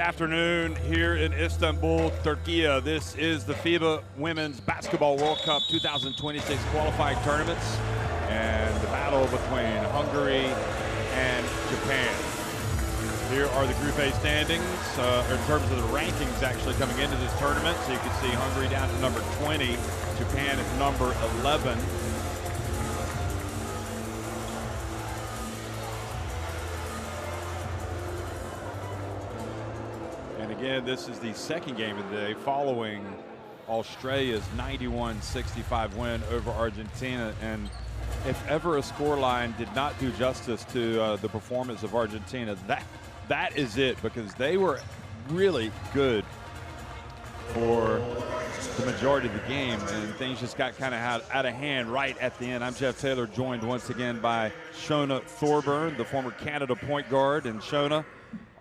Afternoon here in Istanbul, Turkey. This is the FIBA Women's Basketball World Cup 2026 qualifying tournaments and the battle between Hungary and Japan. Here are the Group A standings in terms of the rankings actually coming into this tournament. So you can see Hungary down to number 20, Japan at number 11. Again, this is the second game of the day following Australia's 91-65 win over Argentina. And if ever a scoreline did not do justice to the performance of Argentina, that is it, because they were really good for the majority of the game, and things just got kind of out of hand right at the end. I'm Jeff Taylor, joined once again by Shona Thorburn, the former Canada point guard, and Shona,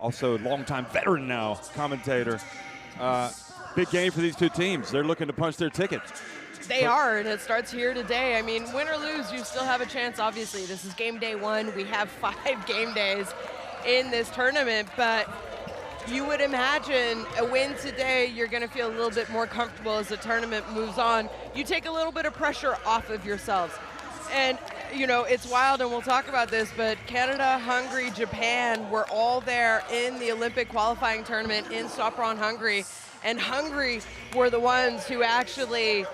also longtime veteran now, commentator. Big game for these two teams. They're looking to punch their ticket. They are, and it starts here today. I mean, win or lose, you still have a chance, obviously. This is game day one. We have 5 game days in this tournament, but you would imagine a win today, you're going to feel a little bit more comfortable as the tournament moves on. You take a little bit of pressure off of yourselves. And, you know, it's wild, and we'll talk about this, but Canada, Hungary, Japan were all there in the Olympic qualifying tournament in Sopron, Hungary. And Hungary were the ones who actually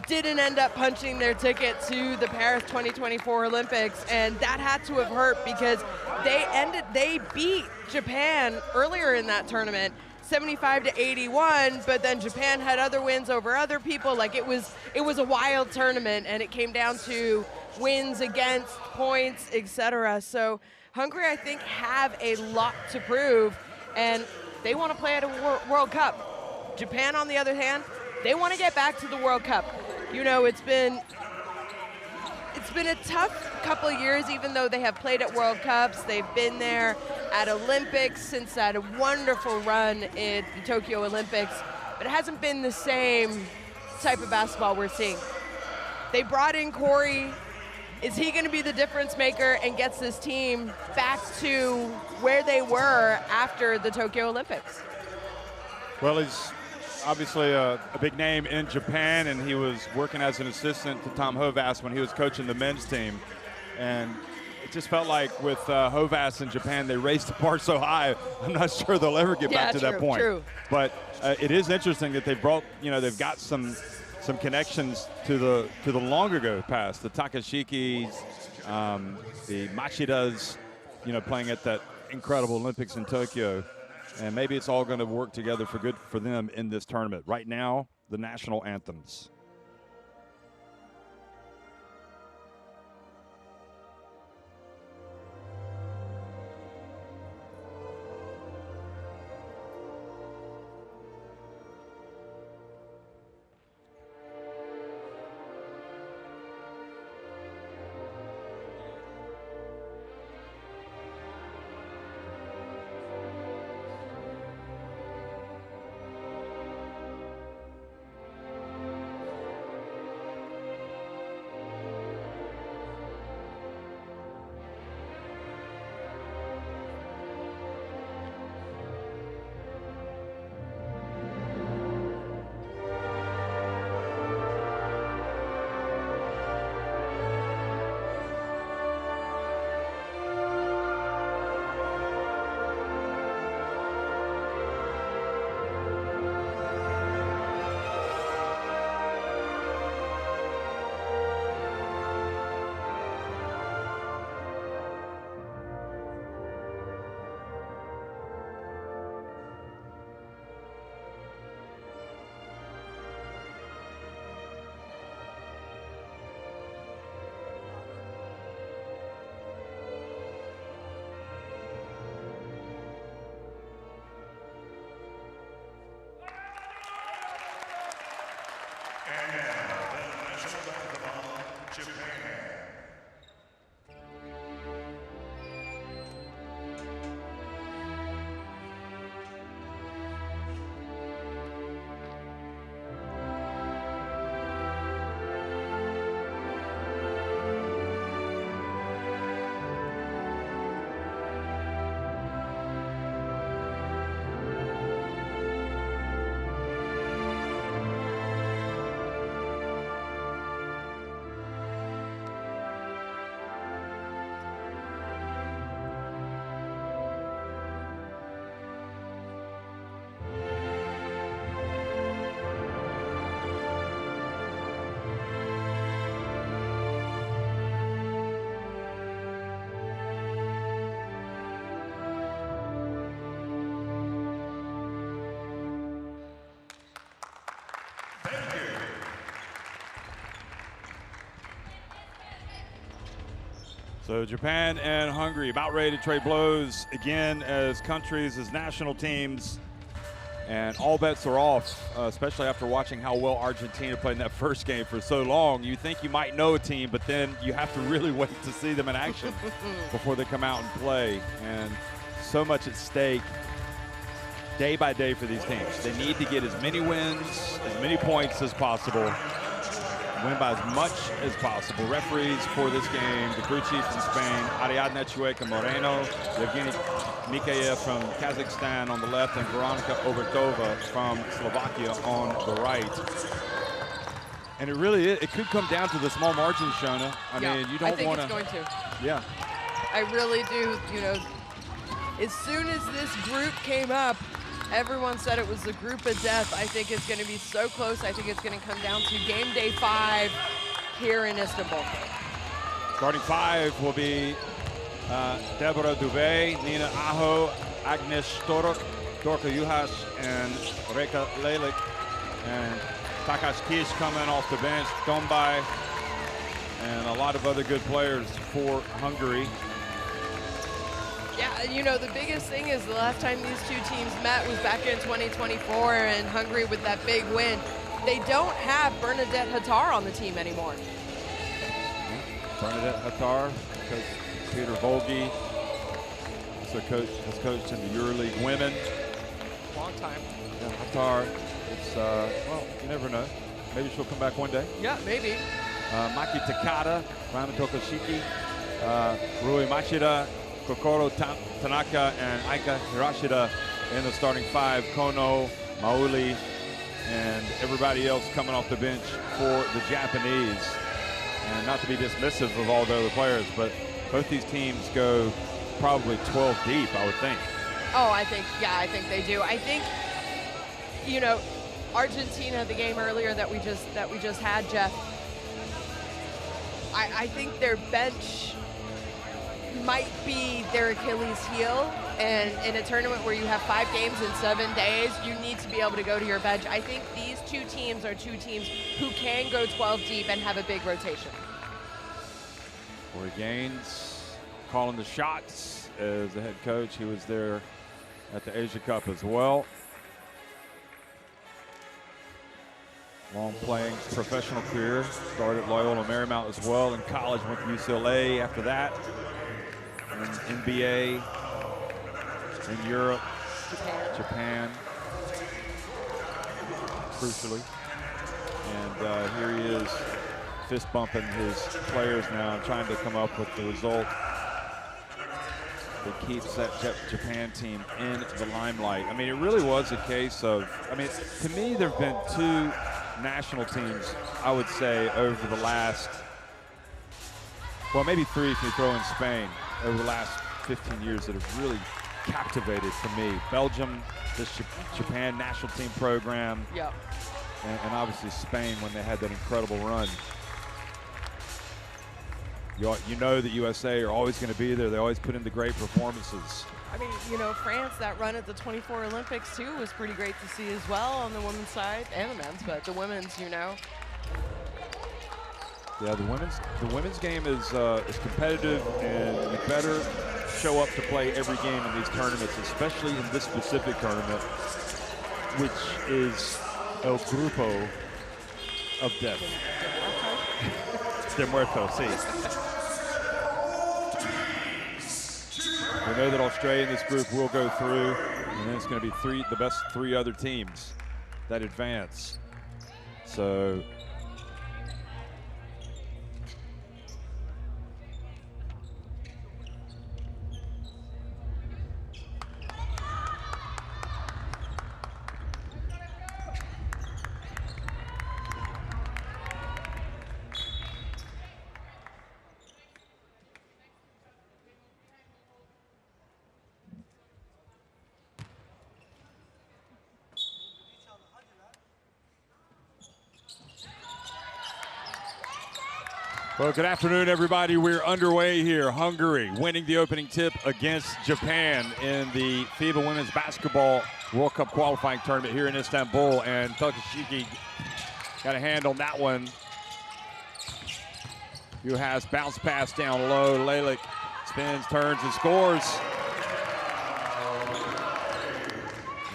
didn't end up punching their ticket to the Paris 2024 Olympics. And that had to have hurt, because they beat Japan earlier in that tournament, 75-81, but then Japan had other wins over other people. Like, it was a wild tournament, and it came down to wins against points, etc. So Hungary, I think, have a lot to prove, and they want to play at a World Cup. Japan, on the other hand, they want to get back to the World Cup. You know, it's been a tough couple of years, even though they have played at World Cups. They've been there at Olympics since that wonderful run in the Tokyo Olympics, but it hasn't been the same type of basketball we're seeing. They brought in Corey. Is he going to be the difference maker and gets this team back to where they were after the Tokyo Olympics? Well, he's obviously a big name in Japan, and he was working as an assistant to Tom Hovass when he was coaching the men's team. And it just felt like with Hovass in Japan, they raised the bar so high, I'm not sure they'll ever get back to that point. True. But it is interesting that they've brought, they've got some connections to the long ago past, the Takashikis, the Machidas, playing at that incredible Olympics in Tokyo. And maybe it's all going to work together for good for them in this tournament. Right now, the national anthems. So Japan and Hungary about ready to trade blows again as countries, as national teams. And all bets are off, especially after watching how well Argentina played in that first game for so long. You think you might know a team, but then you have to really wait to see them in action before they come out and play. And so much at stake day by day for these teams. They need to get as many wins, as many points as possible, win by as much as possible. Referees for this game, the crew chief from Spain, Ariadna Chueca Moreno, Yevgeny Mikhaev from Kazakhstan on the left, and Veronika Obertova from Slovakia on the right. And it really is, it could come down to the small margins, Shona. I mean, you don't want to. I think it's going to. Yeah. I really do. You know, as soon as this group came up, everyone said it was the group of death. I think it's going to be so close. I think it's going to come down to game day 5 here in Istanbul. Starting 5 will be Deborah Dubé, Nina Aho, Agnes Storok, Dorka Juhas, and Reka Lelik. And Takash Kish coming off the bench, Dombay, and a lot of other good players for Hungary. Yeah, you know, the biggest thing is the last time these two teams met was back in 2024, and Hungary with that big win. They don't have Bernadette Hattar on the team anymore. Bernadette Hattar, Coach Peter Volge, has coached in the EuroLeague Women. Long time. Yeah, Hattar, it's, well, you never know. Maybe she'll come back one day. Yeah, maybe. Maki Takada, Rama Tokoshiki, Rui Machida, Kokoro Tanaka, and Aika Hirashida in the starting 5. Kono, Mauli, and everybody else coming off the bench for the Japanese. And not to be dismissive of all the other players, but both these teams go probably 12 deep, I would think. Oh, I think they do. I think, you know, Argentina, the game earlier that we just had, Jeff, I think their bench might be their Achilles heel, and in a tournament where you have 5 games in 7 days, you need to be able to go to your bench. I think these two teams are two teams who can go 12 deep and have a big rotation. Corey Gaines calling the shots as the head coach. He was there at the Asia Cup as well. Long playing professional career. Started at Loyola Marymount as well. In college, went to UCLA after that. And NBA in Europe, Japan, crucially. And here he is, fist bumping his players now, trying to come up with the result that keeps that Japan team in the limelight. I mean, it really was a case of, I mean, to me, there have been 2 national teams, I would say, over the last, well, maybe 3 if you throw in Spain, over the last 15 years that have really captivated for me. Belgium, this Japan national team program, yep. and obviously Spain when they had that incredible run. You know the USA are always going to be there. They always put in the great performances. I mean, you know, France, that run at the 24 Olympics too was pretty great to see as well on the women's side and the men's, but the women's, you know. Yeah, the women's game is competitive, and you better show up to play every game in these tournaments, especially in this specific tournament, which is El Grupo of Death. De Muerto, sí. We know that Australia in this group will go through, and then it's going to be the best 3 other teams that advance. So. Well, good afternoon, everybody. We're underway here. Hungary winning the opening tip against Japan in the FIBA Women's Basketball World Cup qualifying tournament here in Istanbul. And Tokoshiki got a hand on that one. has bounce pass down low. Lelick spins, turns, and scores.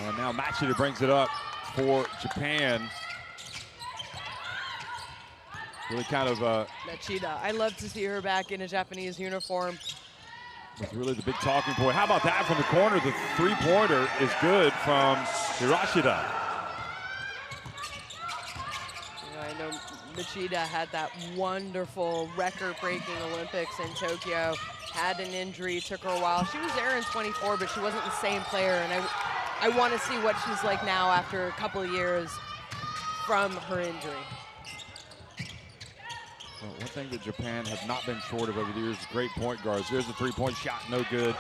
And now Machida brings it up for Japan. Really kind of Machida, I love to see her back in a Japanese uniform. was really the big talking point. How about that from the corner? The three-pointer is good from Hirashida. I know Machida had that wonderful record-breaking Olympics in Tokyo, had an injury, took her a while. She was there in 24, but she wasn't the same player, and I want to see what she's like now after a couple of years from her injury. Well, one thing that Japan have not been short of over the years is great point guards. There's a three-point shot, no good.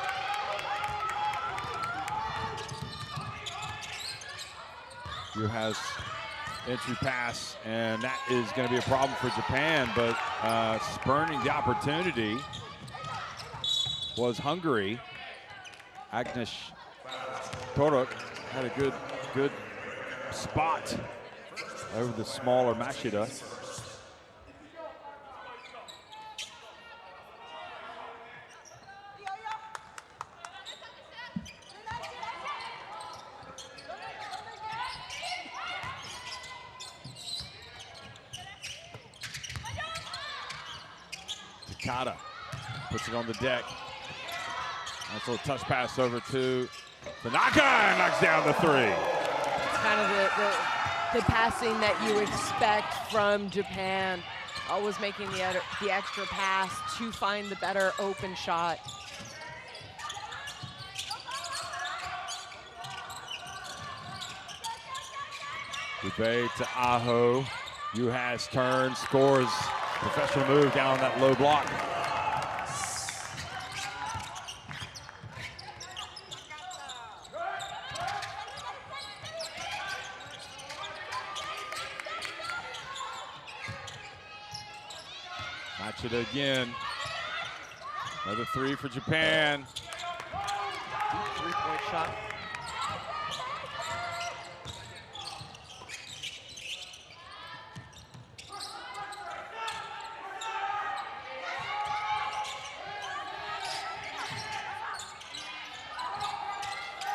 Yu has entry pass, and that is going to be a problem for Japan, but spurning the opportunity was Hungary. Agnes Torok had a good spot over the smaller Machida. Takada puts it on the deck. Nice little touch pass over to Tanaka, and knocks down the three. It's kind of the passing that you expect from Japan. Always making the extra pass to find the better open shot. Dubé to Aho. Yu has turned, scores. Professional move down that low block. Machida again. Another three for Japan. Three-point shot.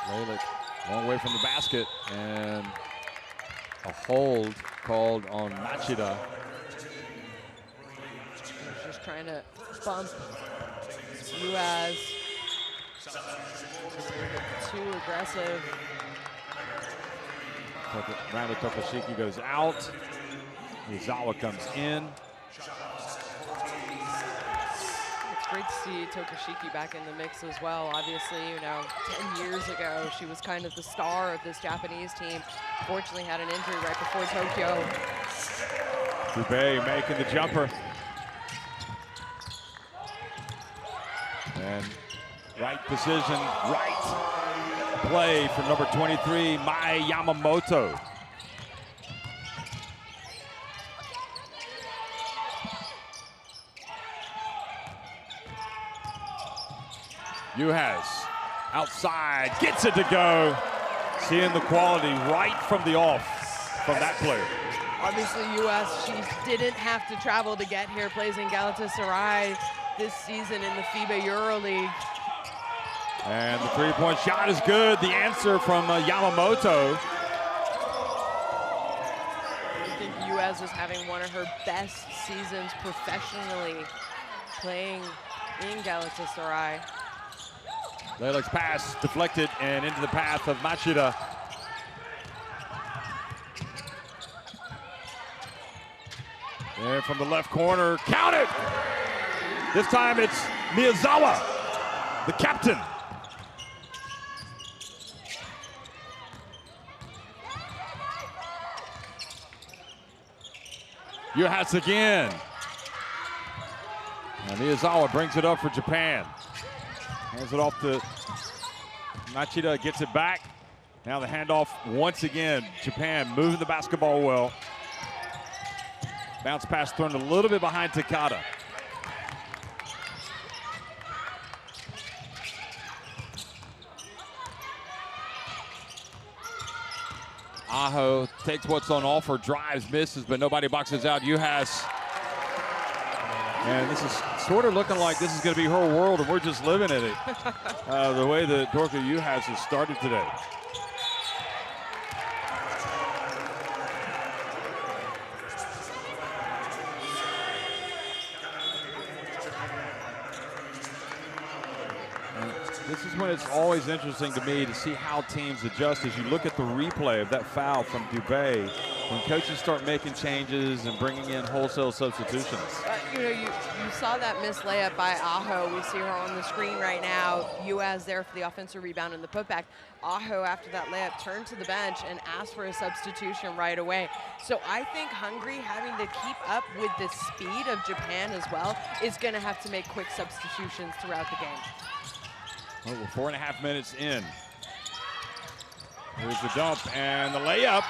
Lelick, long way from the basket, and a hold called on Machida. Just trying to bump Ruaz. Too aggressive. Rando Tokushiki goes out. Miyazawa comes in. It's great to see Tokushiki back in the mix as well. Obviously, 10 years ago, she was kind of the star of this Japanese team. Fortunately, had an injury right before Tokyo. Dubé making the jumper. And right decision, right play for number 23, Mai Yamamoto. Yu has outside, gets it to go. Seeing the quality right from the off from that player. Obviously, US, she didn't have to travel to get here, plays in Galatasaray this season in the FIBA EuroLeague. And the three-point shot is good. The answer from Yamamoto. I think US is having one of her best seasons professionally, playing in Galatasaray. Lelick's pass deflected and into the path of Machida. And from the left corner, count it! This time it's Miyazawa, the captain. Yu has again. And Miyazawa brings it up for Japan. Hands it off to Machida, gets it back. Now the handoff once again. Japan moving the basketball well. Bounce pass thrown a little bit behind Takada. Aho takes what's on offer, drives, misses, but nobody boxes out. Yu has And this is sort of looking like this is going to be her world, and we're just living in it. The way that Dorka Juhas has started today. This is when it's always interesting to me to see how teams adjust as you look at the replay of that foul from Dubé. When coaches start making changes and bringing in wholesale substitutions. You know, you saw that missed layup by Aho. We see her on the screen right now. Juhas there for the offensive rebound and the putback. Aho, after that layup, turned to the bench and asked for a substitution right away. So I think Hungary, having to keep up with the speed of Japan as well, is going to have to make quick substitutions throughout the game. Well, we're 4.5 minutes in. Here's the dump and the layup.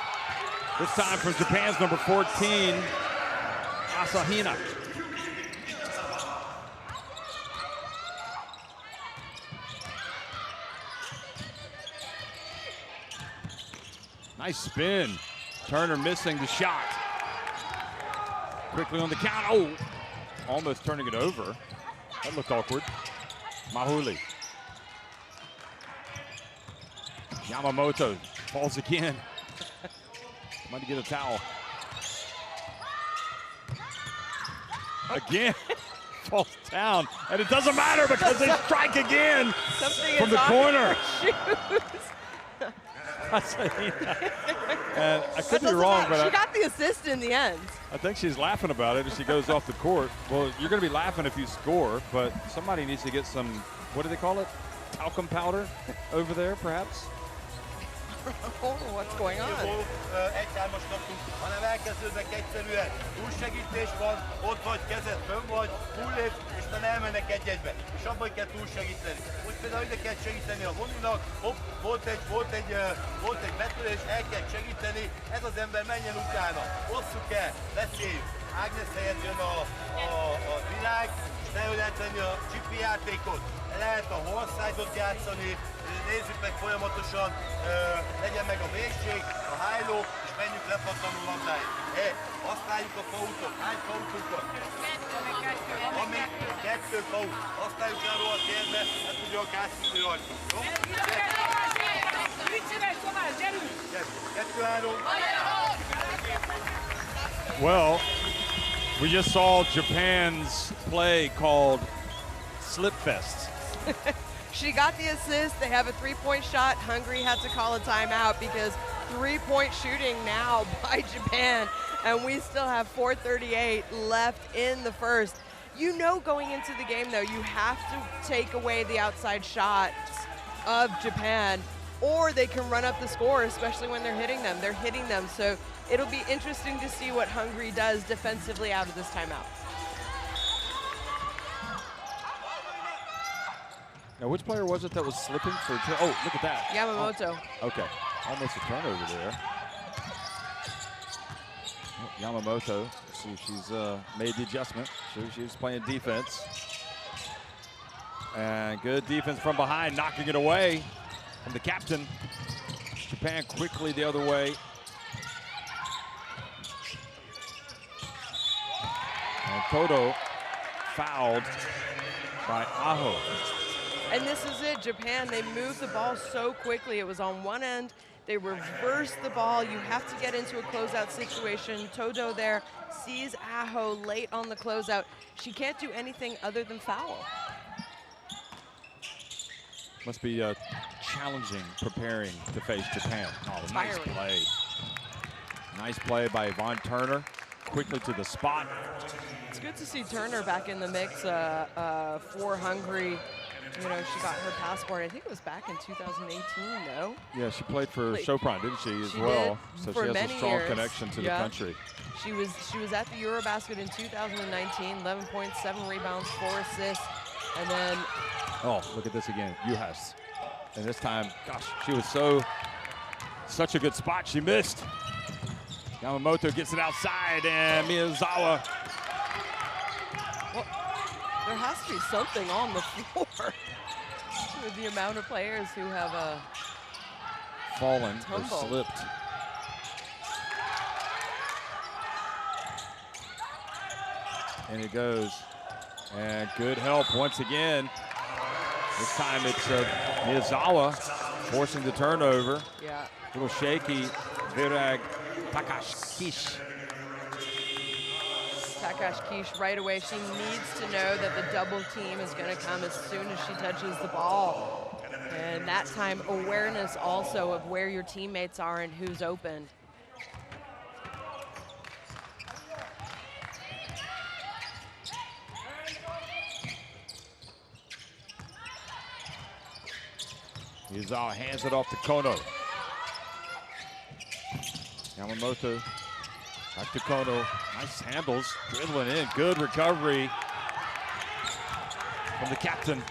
This time from Japan's number 14, Asahina. Nice spin. Turner missing the shot. Quickly on the count. Oh, almost turning it over. That looked awkward. Mahuli. Yamamoto falls again. Might get a towel. Again, falls down, and it doesn't matter because they strike again from the corner. And I could be wrong, but she got the assist in the end. I think she's laughing about it as she goes off the court. Well, you're going to be laughing if you score, but somebody needs to get some, what do they call it? Talcum powder over there, perhaps? What's going on? Egyhármas kaptunk, hanem elkezdődnek egyszerűen. Túlsegítés van, ott vagy, kezed fönn vagy, túllép, és aztán elmennek egy-egybe. És abban kell túlsegíteni. Most például ide kell segíteni a Voninak, hopp, volt egy betörés, el kell segíteni, ez az ember menjen utána. Osszuk el, beszéljük. Ágnes helyett jön a világ, és ne lehet venni a csipi játékot. Lehet a horszide-ot játszani, nézzük meg folyamatosan, legyen meg a végség, a high-low, és menjünk lepattanó labdáig. Használjuk a pautot, hány pautunk van? Ami 2 paut. Használjuk el róla a térbe, hát tudjuk átszűnni rajta. Jó? 2-3. Well, we just saw Japan's play called Slip Fest. She got the assist. They have a three-point shot. Hungary had to call a timeout because three-point shooting now by Japan, and we still have 4:38 left in the first. You know, going into the game, though, you have to take away the outside shots of Japan, or they can run up the score, especially when they're hitting them. They're hitting them, so it'll be interesting to see what Hungary does defensively out of this timeout. Now, which player was it that was slipping for? Oh, look at that. Yamamoto. Oh, okay, almost a turnover there. Oh, Yamamoto, see if she's made the adjustment. She's playing defense. And good defense from behind, knocking it away from the captain. Japan quickly the other way. And Todo fouled by Aho. And this is it, Japan, they moved the ball so quickly. It was on one end, they reversed the ball. You have to get into a closeout situation. Todo there sees Aho late on the closeout. She can't do anything other than foul. Must be challenging preparing to face Japan. Oh, nice play. Nice play by Yvonne Turner. Quickly to the spot. It's good to see Turner back in the mix for Hungary. You know, she got her passport, I think it was back in 2018, no? Yeah, she played for Chopin, didn't she, as well? So she has a strong connection to the country. She was at the Eurobasket in 2019, 11 points, 7 rebounds, 4 assists, and then... Oh, look at this again, Juhas. And this time, gosh, she was such a good spot, she missed. Yamamoto gets it outside, and Miyazawa. Well, there has to be something on the floor with the amount of players who have fallen tumbled. or slipped. And it goes And good help once again. This time it's Miyazawa forcing the turnover. Yeah. A little shaky. Virag Takashkish. Takashkish right away. She needs to know that the double team is going to come as soon as she touches the ball. And that time, awareness also of where your teammates are and who's open. Miyazawa hands it off to Kono. Yamamoto back to Kono. Nice handles, dribbling in. Good recovery from the captain.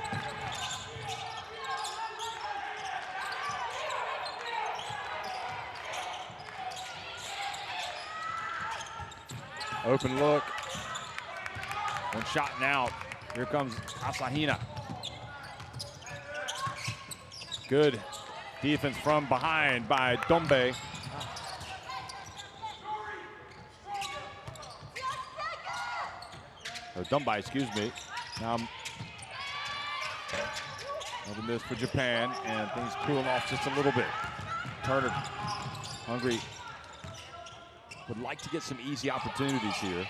Open look. One shot and out. Here comes Asahina. Good defense from behind by Dombe. Or Dumbai, excuse me. Now, another miss for Japan, and things cooling off just a little bit. Turner, Hungary, would like to get some easy opportunities here,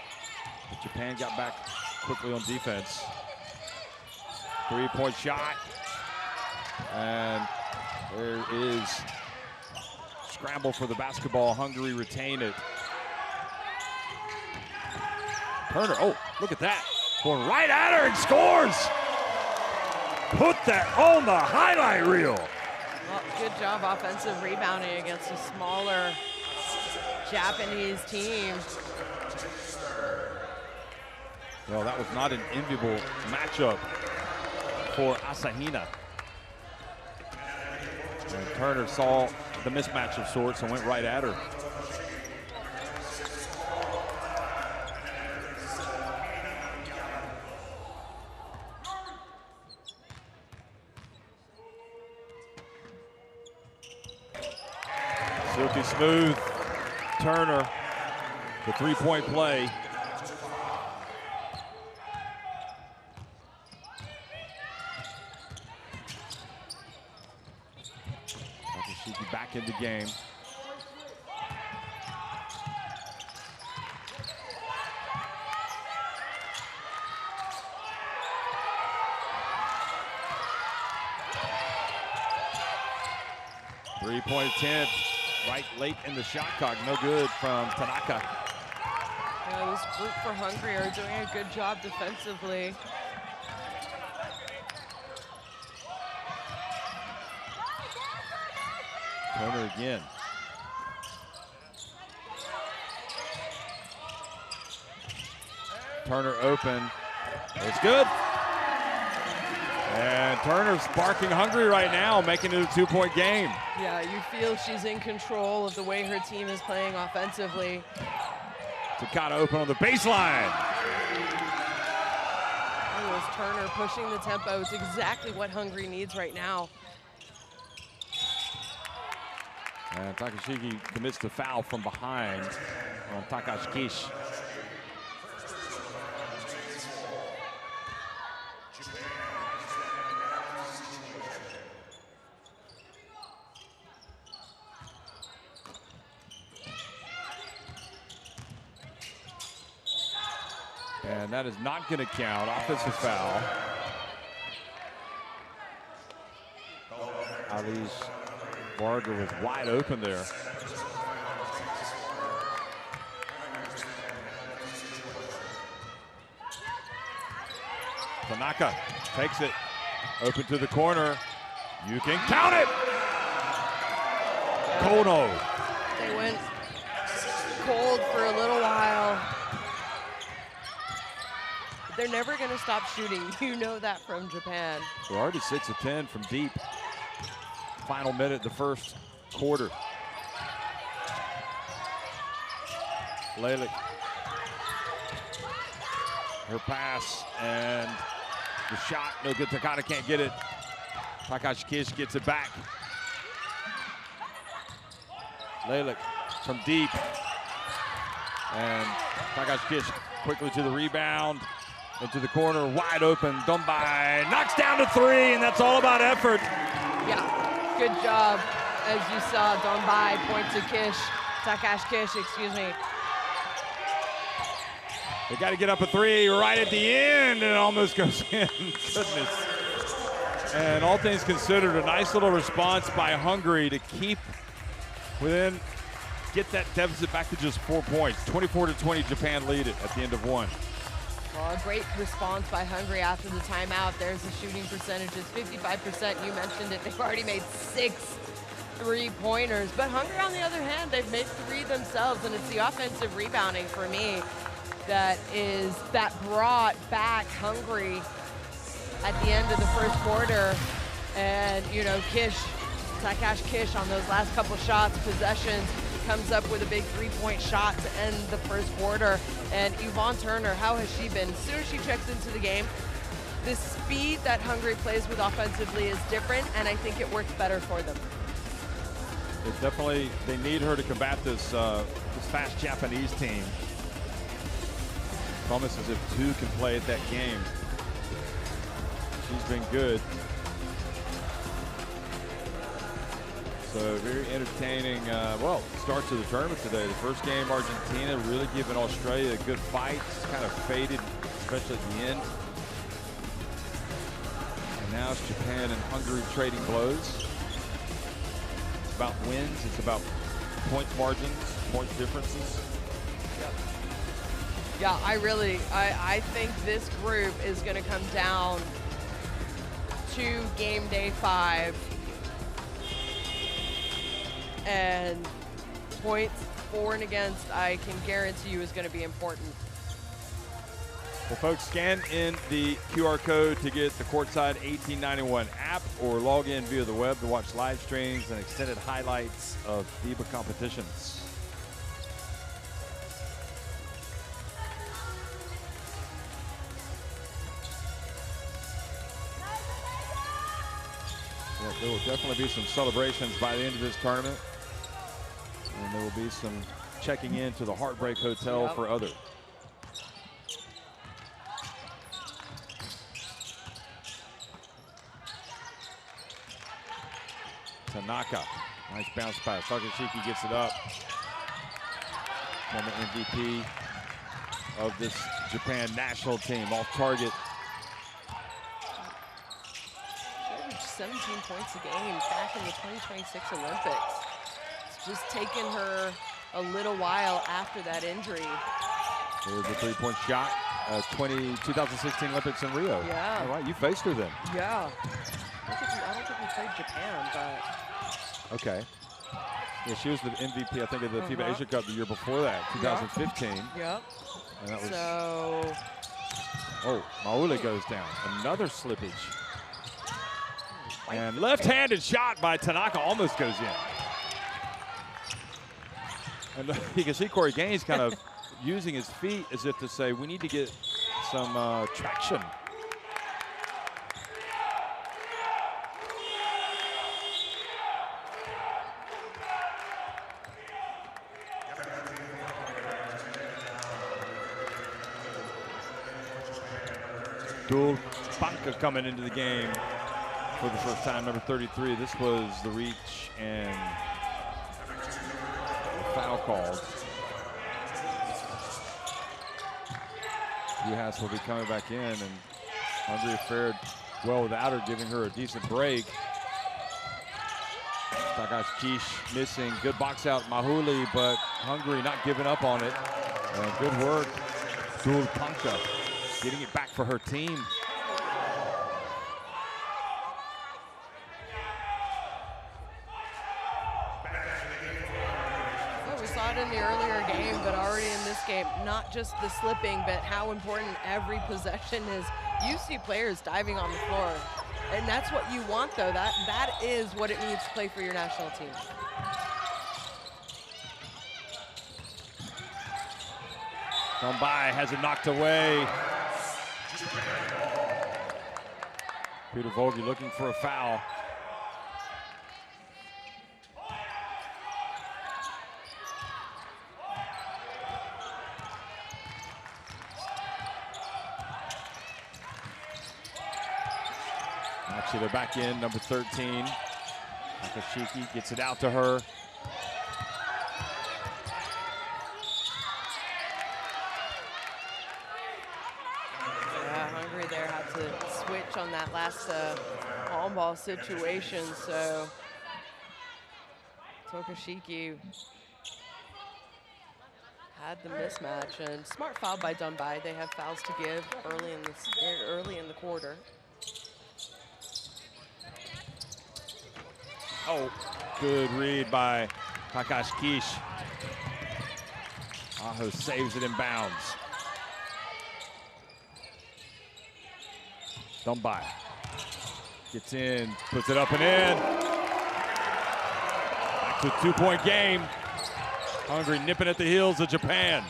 but Japan got back quickly on defense. 3-point shot, and there is scramble for the basketball. Hungary retain it. Turner, oh, look at that. Going right at her and scores. Put that on the highlight reel. Well, good job offensive rebounding against a smaller Japanese team. Well, that was not an enviable matchup for Asahina. And Turner saw the mismatch of sorts and went right at her. Silky smooth. Turner, the three-point play. Takashiki back in the game. Three-point attempt. Right late in the shot clock, no good from Tanaka. Yeah, this group for Hungary are doing a good job defensively. Turner again. Turner open. It's good. And Turner sparking Hungary right now, making it a two-point game. Yeah, you feel she's in control of the way her team is playing offensively. Takata open on the baseline. It was Turner pushing the tempo. It's exactly what Hungary needs right now. And Takashiki commits the foul from behind on Takashkish. And that is not going to count. Offensive foul. Alice Varga was wide open there. Tanaka takes it. Open to the corner. You can count it! Kono. They went cold for a little while. They're never going to stop shooting. You know that from Japan. They're already 6 of 10 from deep. Final minute, the first quarter. Lelic. Her pass and the shot, no good. Takata can't get it. Takashkish gets it back. Lelic from deep. And Takashkish quickly to the rebound. into the corner, wide open. Dombay knocks down to 3, and that's all about effort. Yeah, good job. As you saw, Dombay point to Takash Kish, excuse me. They got to get up a 3 right at the end, and it almost goes in. Goodness. And all things considered, a nice little response by Hungary to keep within, get that deficit back to just 4 points. 24-20, Japan lead it at the end of 1. Well, a great response by Hungary after the timeout. There's the shooting percentages, 55%. You mentioned it. They've already made 6 3-pointers. But Hungary, on the other hand, they've made 3 themselves, and it's the offensive rebounding for me that brought back Hungary at the end of the first quarter. And, you know, Takash Kish on those last couple shots, possessions, comes up with a big 3-point shot to end the first quarter. And Yvonne Turner, how has she been? As soon as she checks into the game, the speed that Hungary plays with offensively is different, and I think it works better for them. It's definitely, they need her to combat this fast Japanese team. It's almost as if 2 can play at that game. She's been good. So very entertaining, start to the tournament today. The first game, Argentina really giving Australia a good fight. It's kind of faded, especially at the end. And now it's Japan and Hungary trading blows. It's about wins, it's about point margins, point differences. Yeah, I think this group is going to come down to game day 5. And points for and against, I can guarantee you, is going to be important. Well, folks, scan in the QR code to get the Courtside 1891 app or log in via the web to watch live streams and extended highlights of FIBA competitions. Yeah, there will definitely be some celebrations by the end of this tournament. And there will be some checking into the Heartbreak Hotel for others. Tanaka, nice bounce pass. Takashiki gets it up. Former MVP of this Japan national team, off target. 17 points a game back in the 2026 Olympics. It's just taken her a little while after that injury. There's a 3-point shot. 2016 Olympics in Rio. Yeah. All right, you faced her then. Yeah. I don't think we played Japan, but. Okay. Yeah, she was the MVP, I think, of the FIBA Asia Cup the year before that, 2015. Yep. And that was. So. Oh, Maule goes down. Another slippage. And left-handed shot by Tanaka almost goes in. And you can see Corey Gaines kind of using his feet as if to say, we need to get some traction. Dual Banca coming into the game for the first time, number 33. This was the reach and the foul called. Uhas will be coming back in, and Hungary fared well without her, giving her a decent break. Takash Kish missing. Good box out, Mahuli, but Hungary not giving up on it. And good work, Dual Banca, getting it back for her team. In the earlier game, but already in this game, not just the slipping, but how important every possession is. You see players diving on the floor, and that's what you want, though. That is what it means to play for your national team. Dombay has it knocked away. Peter Vogie looking for a foul. Machida back in, number 13. Takashiki gets it out to her. Yeah, Hungary there had to switch on that last on-ball situation, so Takashiki had the mismatch, and smart foul by Dunby. They have fouls to give early in the quarter. Oh, good read by Takashi. Aho saves it in bounds. Dunby gets in, puts it up and in. Back to a 2-point game. Hungary nipping at the heels of Japan.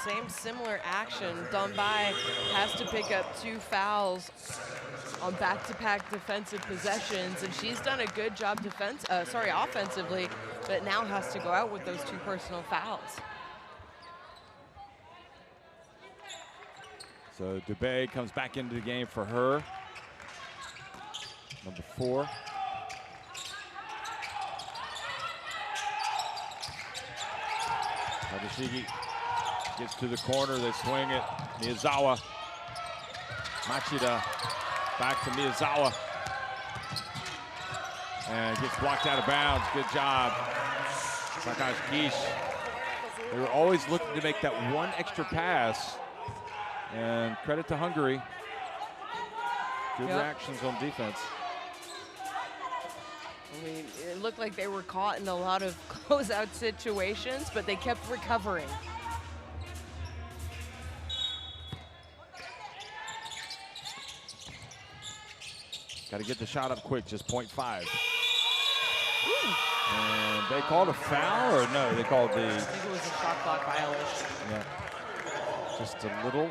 Same similar action. Dunby has to pick up 2 fouls on back-to-back defensive possessions, and she's done a good job offensively, but now has to go out with those 2 personal fouls. So Dubé comes back into the game for her. Number 4. Tadashigi gets to the corner, they swing it. Miyazawa. Machida back to Miyazawa. And gets blocked out of bounds. Good job. Takashi. They were always looking to make that one extra pass. And credit to Hungary. Good reactions on defense. I mean, it looked like they were caught in a lot of closeout situations, but they kept recovering. Got to get the shot up quick, just 0.5. And they called a foul, or no? They called the... I think it was a shot clock violation. Yeah. Just a little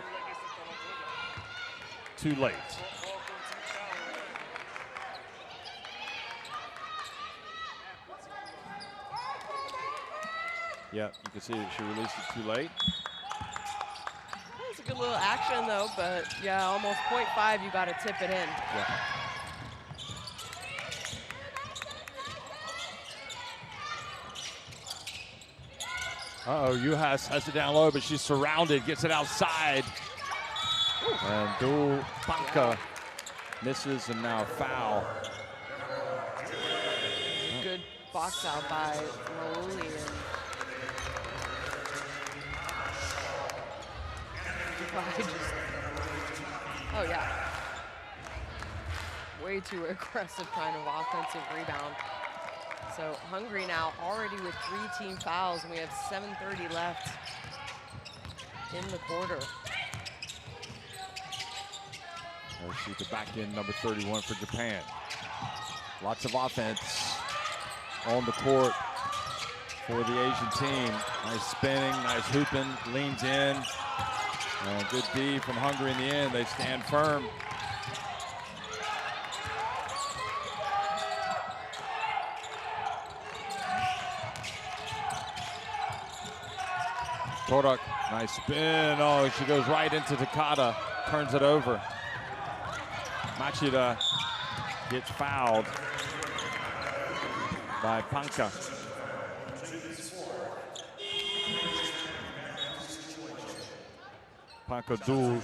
too late. Yeah, you can see that she released it too late. That was a good little action, though, but yeah, almost 0.5, you got to tip it in. Yeah. Uh-oh, Juhas has it down low, but she's surrounded, gets it outside. And Dul Panka misses, and now a foul. Good box out by Mauli. Oh, yeah. Way too aggressive kind of offensive rebound. So Hungary now already with 3 team fouls, and we have 7:30 left in the quarter. Yoshika back in, number 31 for Japan. Lots of offense on the court for the Asian team. Nice spinning, nice hooping, leans in. Good D from Hungary in the end. They stand firm. Torak, nice spin. Oh, she goes right into Takada, turns it over. Machida gets fouled by Panka. Panka Dul.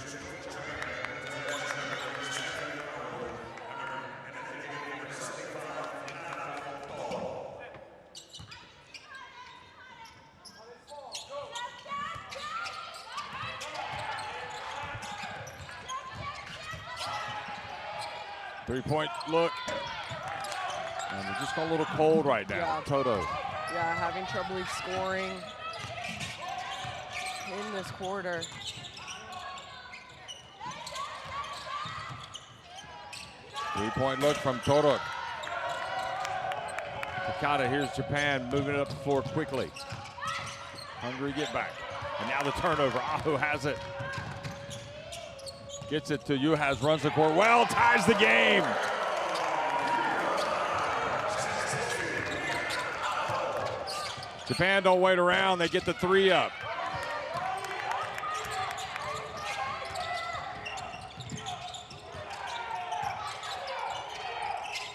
Three-point look. And we're just a little cold right now. Yeah. Toto. Yeah, having trouble scoring in this quarter. Three-point look from Torok. Takada, here's Japan moving it up the floor quickly. Hungary get back. And now the turnover. Ahu has it. Gets it to Juhas, runs the court well, ties the game. Japan don't wait around, they get the 3 up.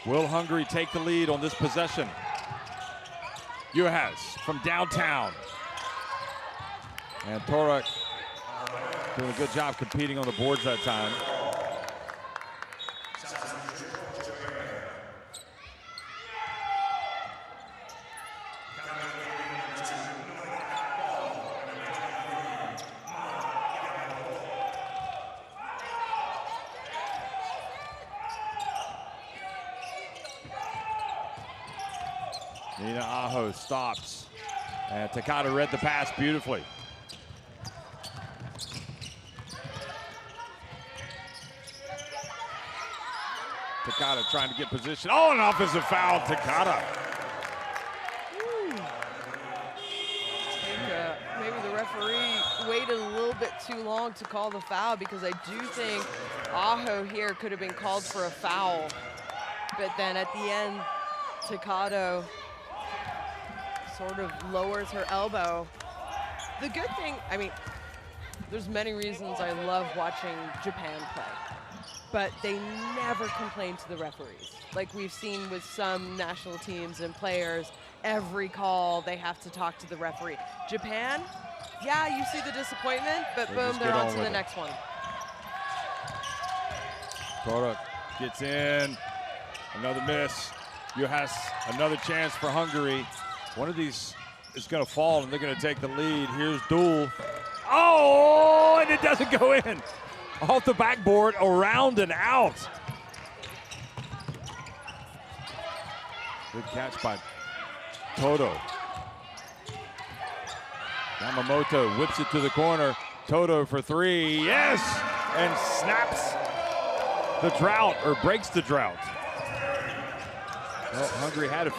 Will Hungary take the lead on this possession? Juhas from downtown. And Torek doing a good job competing on the boards that time. Nina Aho stops, and Takata read the pass beautifully. Takata trying to get position. Oh, an offensive foul, Takata. Maybe the referee waited a little bit too long to call the foul, because I do think Aho here could have been called for a foul. But then at the end, Takata sort of lowers her elbow. The good thing, I mean, there's many reasons I love watching Japan play, but they never complain to the referees. Like we've seen with some national teams and players, every call they have to talk to the referee. Japan, yeah, you see the disappointment, but boom, they're on to the next one. Torek gets in, another miss. Juhas, another chance for Hungary. One of these is going to fall, and they're going to take the lead. Here's Duel. Oh, and it doesn't go in. Off the backboard, around and out. Good catch by Toto. Yamamoto whips it to the corner. Toto for three, yes! And snaps the drought, or breaks the drought. Well, Hungary had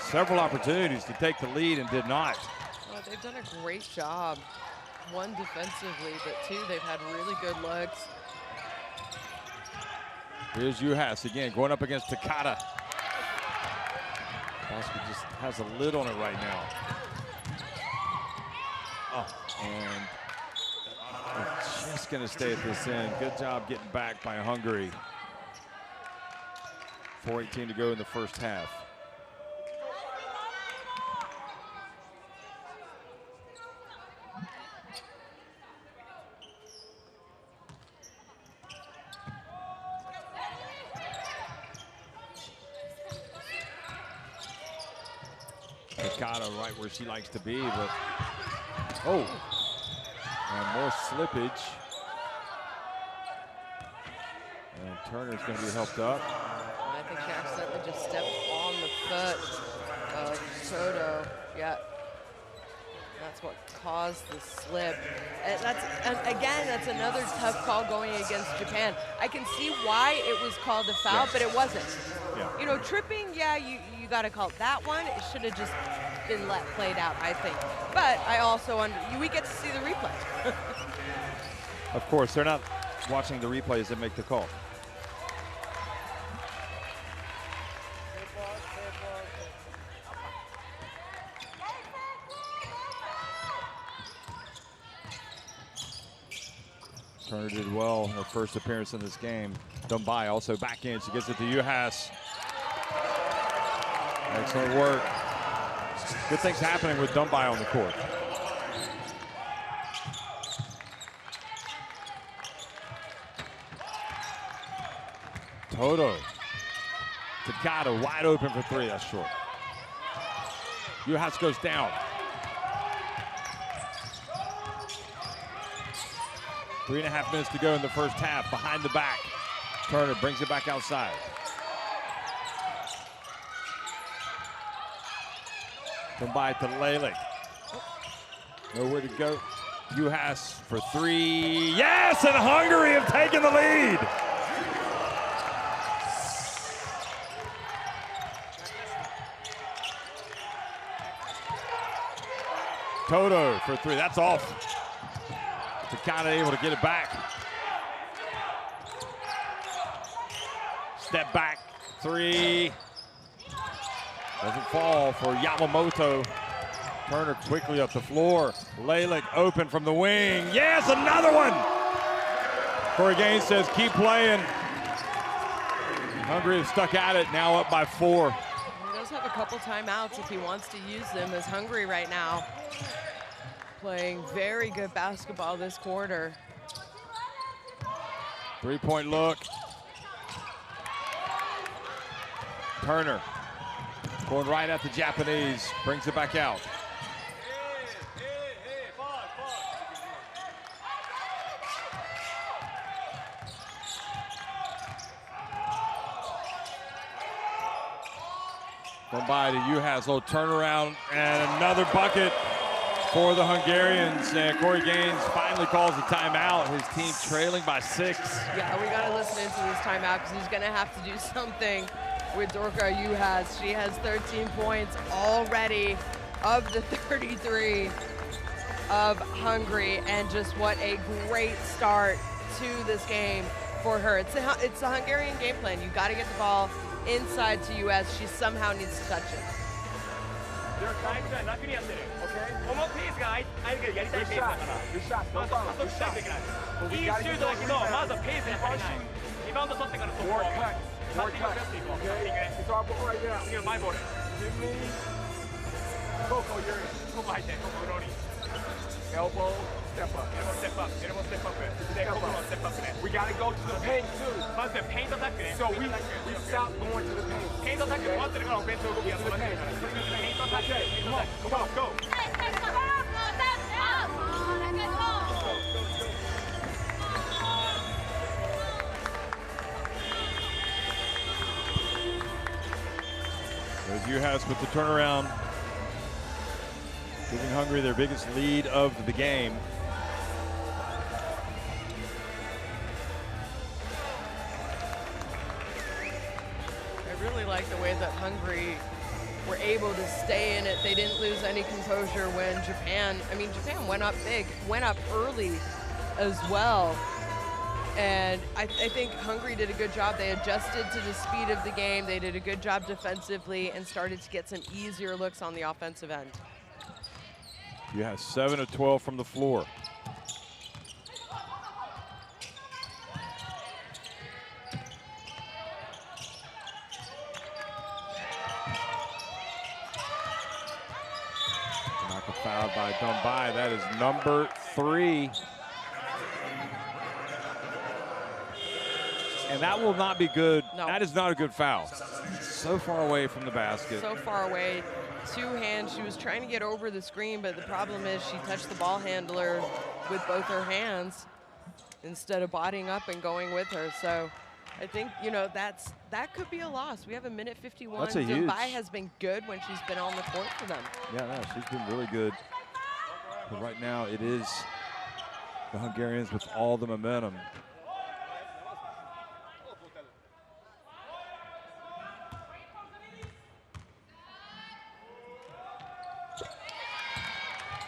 several opportunities to take the lead and did not. Well, they've done a great job. One defensively, but two, they've had really good looks. Here's Juhas again, going up against Takata. Basket just has a lid on it right now. Oh, and they're just going to stay at this end. Good job getting back by Hungary. 4:18 to go in the first half. Takata right where she likes to be, but oh, and more slippage. And Turner's going to be helped up. I think she accidentally just stepped on the foot of Toto. Yeah, that's what caused the slip. And that's another tough call going against Japan. I can see why it was called a foul, but it wasn't. Yeah. You know, tripping, yeah, you got to call it. That one, it should have just been played out, I think. But I also, we get to see the replay. Of course, they're not watching the replays that make the call. Turner did well in her first appearance in this game. Dumbai also back in. She gets it to Juhas. Excellent work. Good things happening with Dumbai on the court. Toto. Takata wide open for three. That's short. Juhas goes down. 3.5 minutes to go in the first half. Behind the back. Turner brings it back outside. Dumbai to Lelik. Nowhere to go. Juhas for three. Yes, and Hungary have taken the lead. Toto for three. That's off. Takata able to get it back. Step back, three. Doesn't fall for Yamamoto. Turner quickly up the floor. Lelik open from the wing. Yes, another one. Corey Gaines says keep playing. Hungary is stuck at it, now up by 4. He does have a couple timeouts if he wants to use them, as Hungary right now playing very good basketball this quarter. 3-point look. Turner going right at the Japanese, brings it back out. Going by to Juhas, little turnaround, and another bucket for the Hungarians. And Corey Gaines finally calls a timeout. His team trailing by 6. Yeah, we got to listen into this timeout because he's going to have to do something with Dorka Juhas. She has 13 points already of the 33 of Hungary, and just what a great start to this game for her. It's a Hungarian game plan. You got to get the ball inside to US. She somehow needs to touch it. Elbow, step up. We got to go to the paint too. So we stop going to the paint. Okay, come on, go. There's Juhas with the turnaround, giving Hungary their biggest lead of the game. I really like the way that Hungary were able to stay in it. They didn't lose any composure when Japan went up big, went up early as well. And I think Hungary did a good job. They adjusted to the speed of the game. They did a good job defensively and started to get some easier looks on the offensive end. Juhas 7 of 12 from the floor. Tanaka fouled by Dumbai. That is number 3. And that will not be good. No. That is not a good foul. So far away from the basket. So far away. 2 hands. She was trying to get over the screen, but the problem is she touched the ball handler with both her hands instead of bodying up and going with her. So I think, that could be a loss. We have a minute 51. That's a huge. Dumbai has been good when she's been on the court for them. Yeah, no, she's been really good. But right now it is the Hungarians with all the momentum.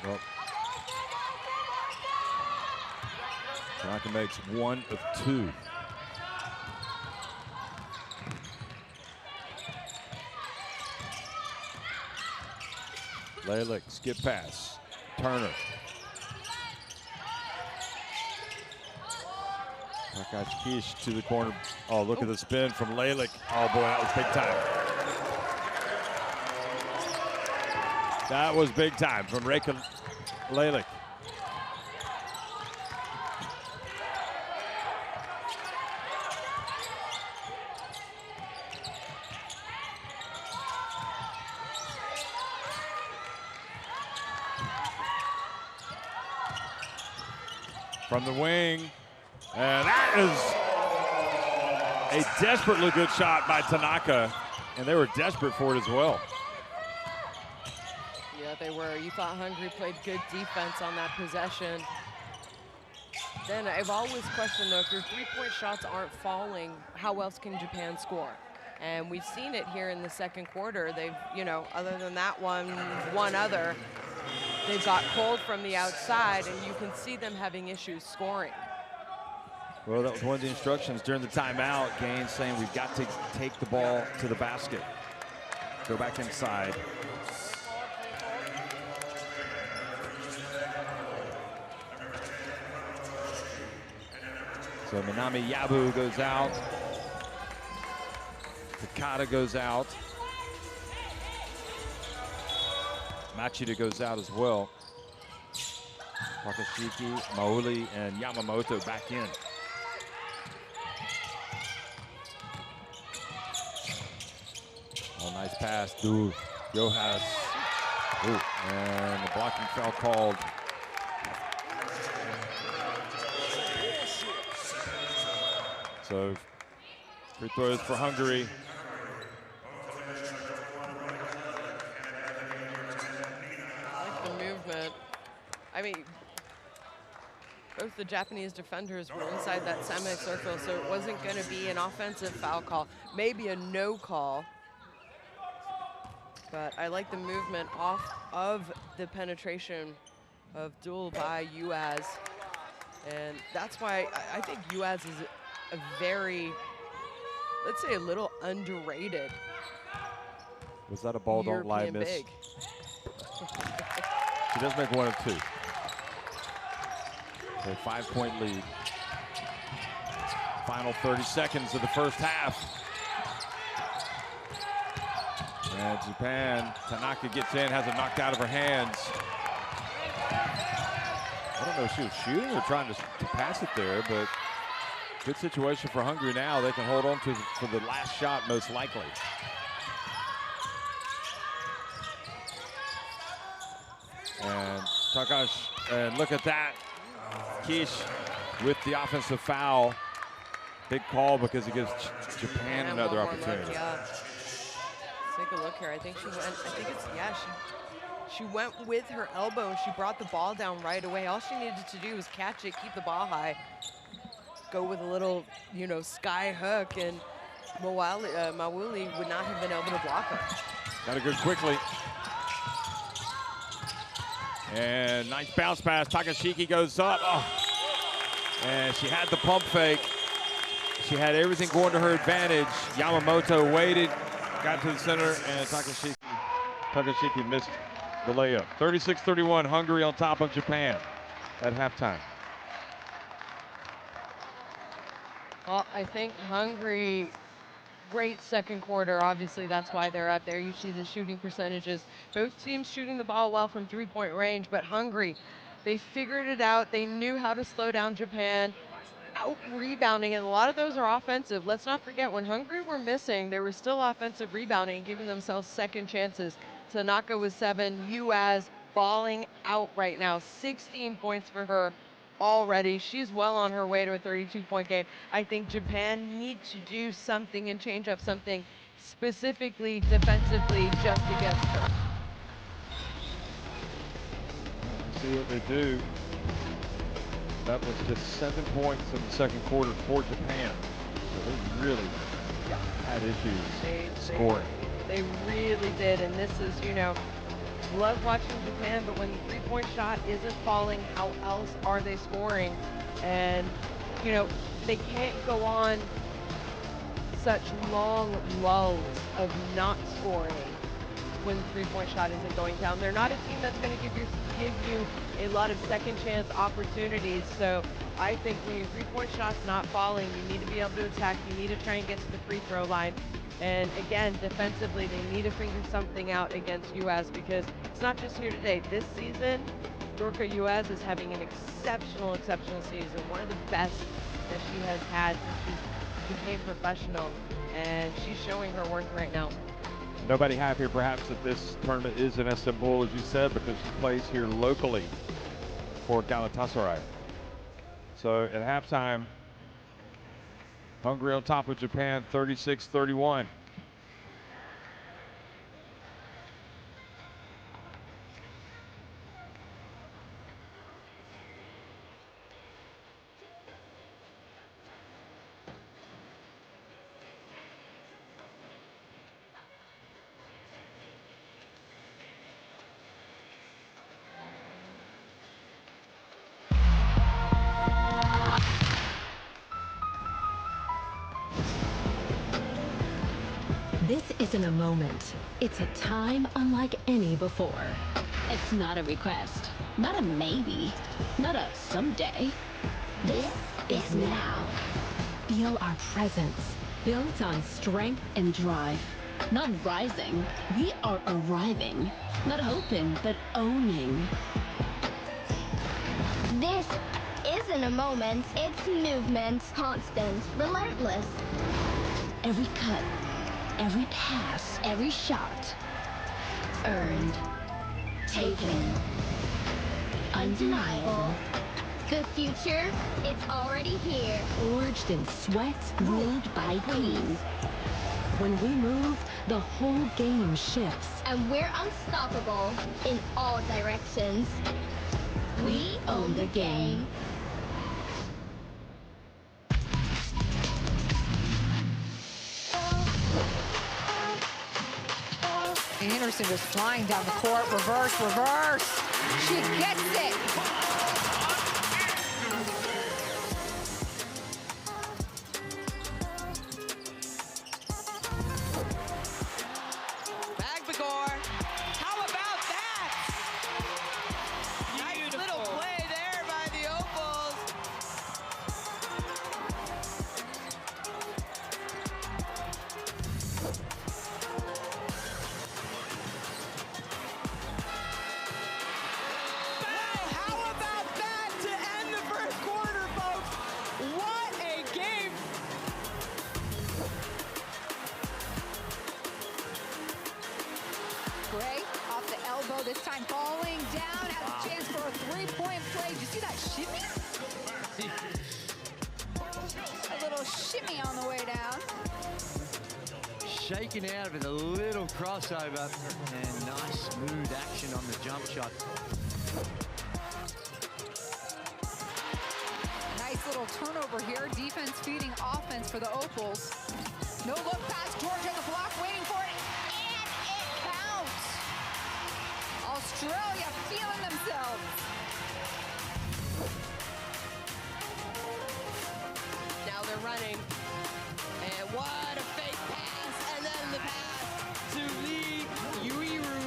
Well, Tanaka makes 1 of 2. Lalick, skip pass. Turner. Takashkish to the corner. Oh, look at the spin from Lalick. Oh boy, that was big time. That was big time from Reka Lalick. From the wing, and that is a desperately good shot by Tanaka, and they were desperate for it as well. Yeah, they were. You thought Hungary played good defense on that possession. Then I've always questioned, though, if your 3-point shots aren't falling, how else can Japan score? And we've seen it here in the second quarter. They've, other than that one other, they've got cold from the outside, and you can see them having issues scoring. Well, that was one of the instructions during the timeout. Gaines saying we've got to take the ball to the basket. Go back inside. So Minami Yabu goes out. Takata goes out. Machida goes out as well. Takashiki, Mauli, and Yamamoto back in. Oh, nice pass to Johas. Ooh, and the blocking foul called. So free throws for Hungary. I like the movement. I mean, both the Japanese defenders were inside that semicircle, so it wasn't going to be an offensive foul call, maybe a no call. But I like the movement off of the penetration of Duel by Uaz. And that's why I think Uaz is a very, let's say, a little underrated. Was that a ball don't lie European miss? big. She does make one of two. So 5-point lead. Final 30 seconds of the first half. And Japan, Tanaka gets in, has it knocked out of her hands. I don't know if she was shooting or trying to pass it there, but good situation for Hungary now. They can hold on to for the last shot, most likely. And Takash, and look at that. Kish with the offensive foul. Big call because it gives Japan another opportunity. Take a look here. I think she went, she went with her elbow and she brought the ball down right away. All she needed to do was catch it, keep the ball high, go with a little, you know, sky hook, and Mauli would not have been able to block her. Got to go quickly. And nice bounce pass. Takashiki goes up. Oh. And she had the pump fake. She had everything going to her advantage. Yamamoto waited, got to the center, and Takashiki missed the layup. 36-31, Hungary on top of Japan at halftime. Well, I think Hungary, great second quarter. Obviously, that's why they're up there. You see the shooting percentages. Both teams shooting the ball well from three-point range, but Hungary, they figured it out. They knew how to slow down Japan. Out rebounding, and a lot of those are offensive. Let's not forget, when Hungary were missing, there was still offensive rebounding, giving themselves second chances. Tanaka was 7, Uaz balling out right now. 16 points for her already. She's well on her way to a 32-point game. I think Japan needs to do something and change up something specifically defensively just against her. Let's see what they do. That was just 7 points in the second quarter for Japan. So they really had issues scoring. They really did, and this is, you know, love watching Japan, but when the three-point shot isn't falling, how else are they scoring? And, you know, they can't go on such long lulls of not scoring when the three-point shot isn't going down. They're not a team that's going to give you a lot of second chance opportunities. So I think when your three-point shot's not falling, you need to be able to attack. You need to try and get to the free throw line. And again, defensively, they need to figure something out against US, because it's not just here today. This season, Dorka US is having an exceptional season. One of the best that she has had since she became professional. And she's showing her worth right now. Nobody happier perhaps that this tournament is in Istanbul, as you said, because she plays here locally for Galatasaray. So at halftime, Hungary on top of Japan, 36-31. This isn't a moment. It's a time unlike any before. It's not a request, not a maybe, not a someday. This is now. Feel our presence. built on strength and drive. Not rising, we are arriving. Not hoping, but owning. This isn't a moment, it's movement. Constant, relentless. Every cut, every pass, every shot. Earned. Taken. Undeniable. The future, it's already here. Forged in sweat, ruled by queens. When we move, the whole game shifts. And we're unstoppable in all directions. We own the game. Anderson just flying down the court. Reverse, reverse. She gets it. How about that? Nice little play there by the Opals. How about that to end the first quarter, folks? What a game. Gray off the elbow, this time falling down, has a chance for a three-point play. Did you see that shimmy? A little shimmy on the way down. Shaking out with a little crossover and nice smooth action on the jump shot. Nice little turnover here. Defense feeding offense for the Opals. No look pass, Georgia on the block, waiting for it, and it counts. Australia feeling themselves. Now they're running. And what a fake pass. And then the pass to Lee Yuiru.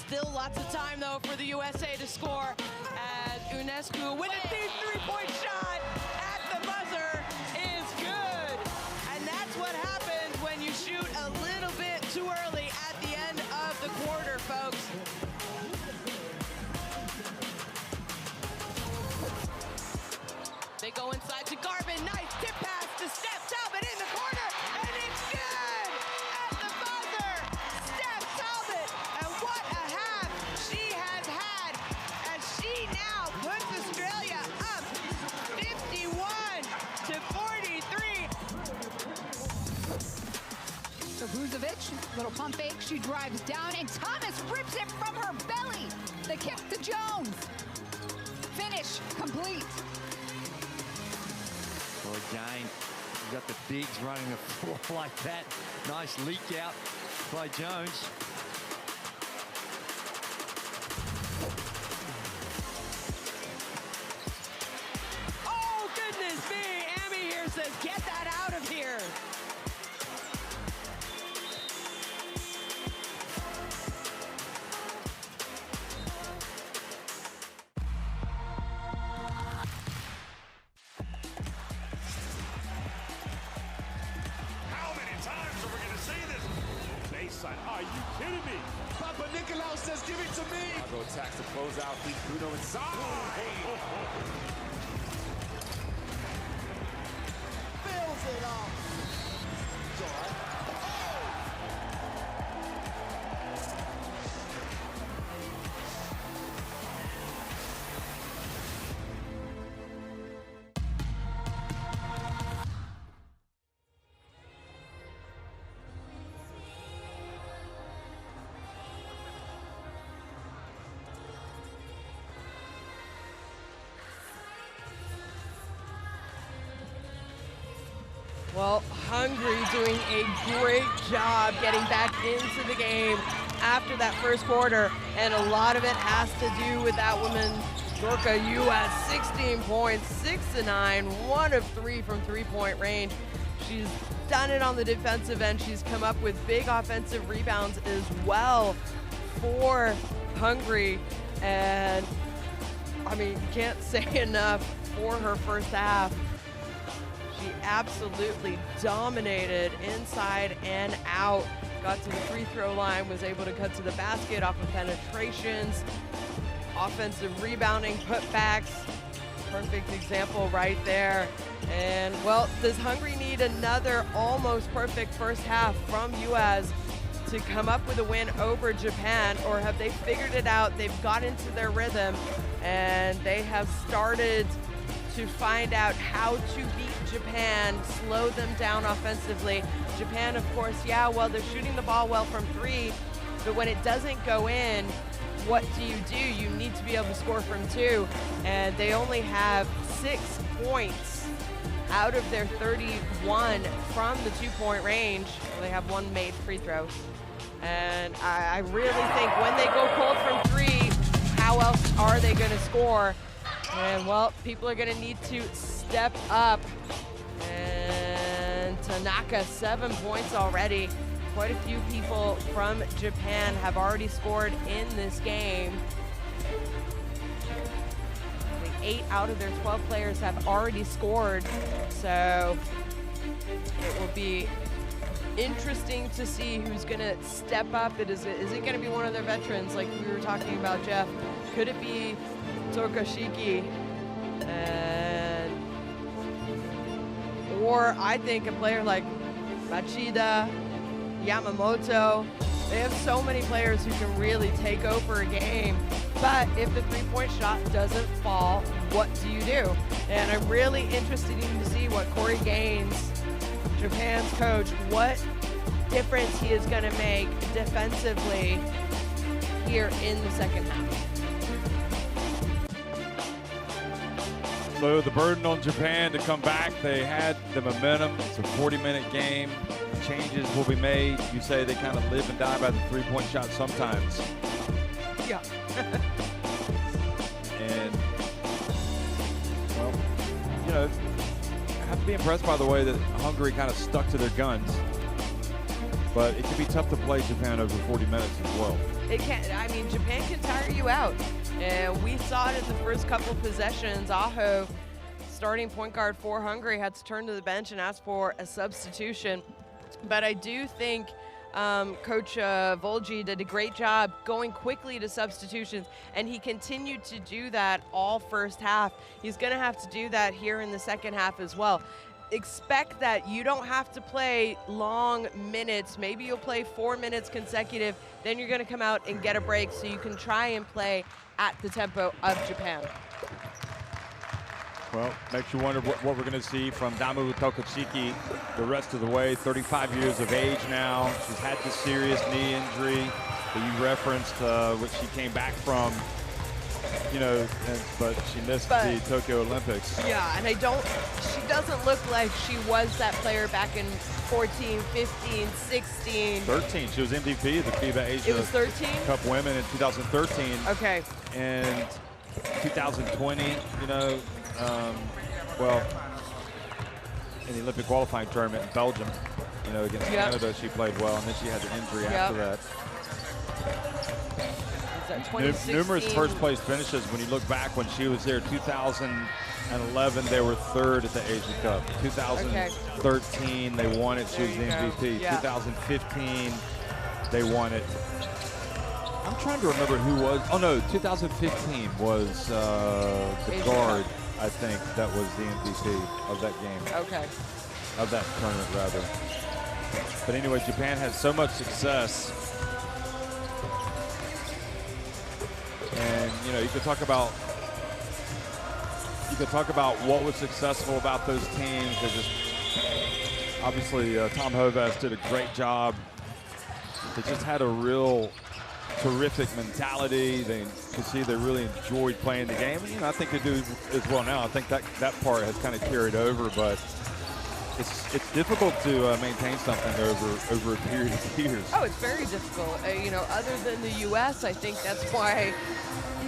Still lots of time, though, for the USA to score as Unescu with a deep three-point shot at the buzzer is good. And that's what happens when you shoot a little bit too early at the end of the quarter, folks. They go inside to Garvin. Nice tip pass to Steph Talbot in the corner, and it's good at the buzzer. Steph Talbot, and what a half she has had as she now puts Australia up 51 to 43. So Vucevic, little pump fake, she drives down, and Thomas rips it from her belly. The kick to Jones. Finish complete. Well, again, you've got the bigs running the floor like that. Nice leak out by Jones. Oh, goodness me. Amy here says, get that out of here. How many times are we going to see this? Baseline. Are you kidding me? Papa Nicolau says, give it to me. Go attacks to close out. Keep Bruno inside. Fills it up. It's all right. Well, Hungary doing a great job getting back into the game after that first quarter, and a lot of it has to do with that woman, Dorka Yu, at 16 points, 6 to 9, 1 of 3 from three-point range. She's done it on the defensive end. She's come up with big offensive rebounds as well for Hungary, and I mean, can't say enough for her first half. She absolutely dominated inside and out. Got to the free throw line, was able to cut to the basket off of penetrations, offensive rebounding, putbacks. Perfect example right there. And well, does Hungary need another almost perfect first half from US to come up with a win over Japan, or have they figured it out? They've got into their rhythm and they have started to find out how to beat Japan, slow them down offensively. Japan, of course, yeah, well, they're shooting the ball well from three, but when it doesn't go in, what do? You need to be able to score from two, and they only have 6 points out of their 31 from the 2-point range. They have 1 made free throw. And I really think when they go cold from three, how else are they gonna score? And well, people are gonna need to step up. And Tanaka, 7 points already. Quite a few people from Japan have already scored in this game. 8 out of their 12 players have already scored. So it will be interesting to see who's gonna step up. Is it gonna be one of their veterans like we were talking about, Jeff? Could it be Tokashiki? Or I think a player like Machida, Yamamoto. They have so many players who can really take over a game. But if the three-point shot doesn't fall, what do you do? And I'm really interested to see what Corey Gaines, Japan's coach, what difference he is going to make defensively here in the second half. So the burden on Japan to come back. They had the momentum. It's a 40-minute game. Changes will be made. You say they kind of live and die by the three-point shot sometimes. Yeah. And, well, you know, I have to be impressed by the way that Hungary kind of stuck to their guns. But it can be tough to play Japan over 40 minutes as well. It can. I mean, Japan can tire you out. And we saw it in the first couple possessions. Aho, starting point guard for Hungary, had to turn to the bench and ask for a substitution. But I do think Coach Volji did a great job going quickly to substitutions, and he continued to do that all first half. He's going to have to do that here in the second half as well. Expect that you don't have to play long minutes. Maybe you'll play 4 minutes consecutive, then you're going to come out and get a break so you can try and play at the tempo of Japan. Well, makes you wonder what we're going to see from Damu Tokachiki the rest of the way. 35 years of age now. She's had this serious knee injury that you referenced, which she came back from, you know, but she missed the Tokyo Olympics. Yeah, and she doesn't look like she was that player back in 14, 15, 16. 13, she was MVP of the FIBA Asia It was 13? Cup Women in 2013. Okay. And 2020, you know, well, in the Olympic qualifying tournament in Belgium, you know, against Canada, she played well, and then she had the injury after that. Numerous first-place finishes. When you look back when she was there, 2011, they were third at the Asia Cup. 2013, they won it. She was the MVP. 2015, they won it. I'm trying to remember who was. Oh no, 2015 was the guard. I think that was the MVP of that game. Okay. Of that tournament, rather. But anyway, Japan had so much success. And you know, you could talk about what was successful about those teams. They just obviously Tom Hovas did a great job. They just had a real terrific mentality. They could see they really enjoyed playing the game. And, you know, I think they do as well now. I think that part has kind of carried over, but it's difficult to maintain something over a period of years. Oh, it's very difficult. You know, other than the U.S., I think that's why,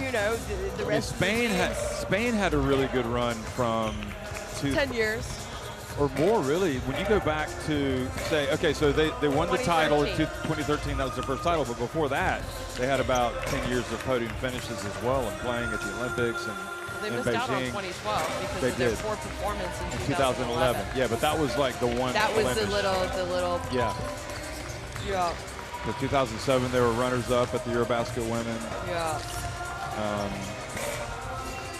you know, the rest of the teams, Spain had a really good run from 10 years. Or more, really. When you go back to, say, okay, so they won the title in 2013. That was their first title. But before that, they had about 10 years of podium finishes as well and playing at the Olympics. And they in missed out on Beijing. 2012 because They of their did. poor performance in 2011. Yeah, but that was like the one. That was the blemish. little. Yeah. Yeah. For 2007, they were runners-up at the Eurobasket Women. Yeah.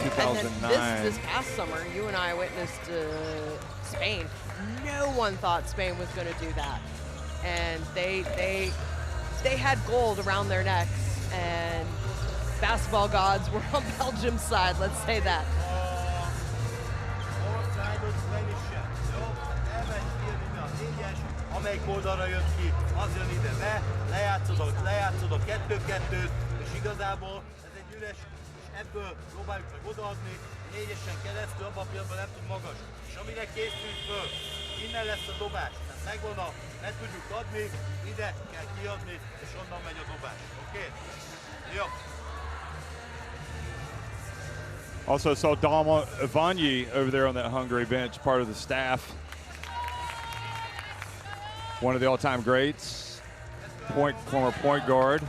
2009. And then this past summer, you and I witnessed Spain. No one thought Spain was going to do that, and they had gold around their necks, and basketball gods were on Belgium's side. Let's say that. Amelyik oldalra jött ki, az jön ide be, lejátszod a 2-2-t, és igazából ez egy üres, és ebből próbáljuk meg odaadni, 4-esen keresztül, abban a pillanatban nem tud magas. És amire készülünk föl, innen lesz a dobás, tehát megvan le tudjuk adni, ide kell kiadni, és onnan megy a dobás. Oké? Jó. Also saw Dalma Ivanyi over there on that Hungary bench, part of the staff. One of the all-time greats, former point guard.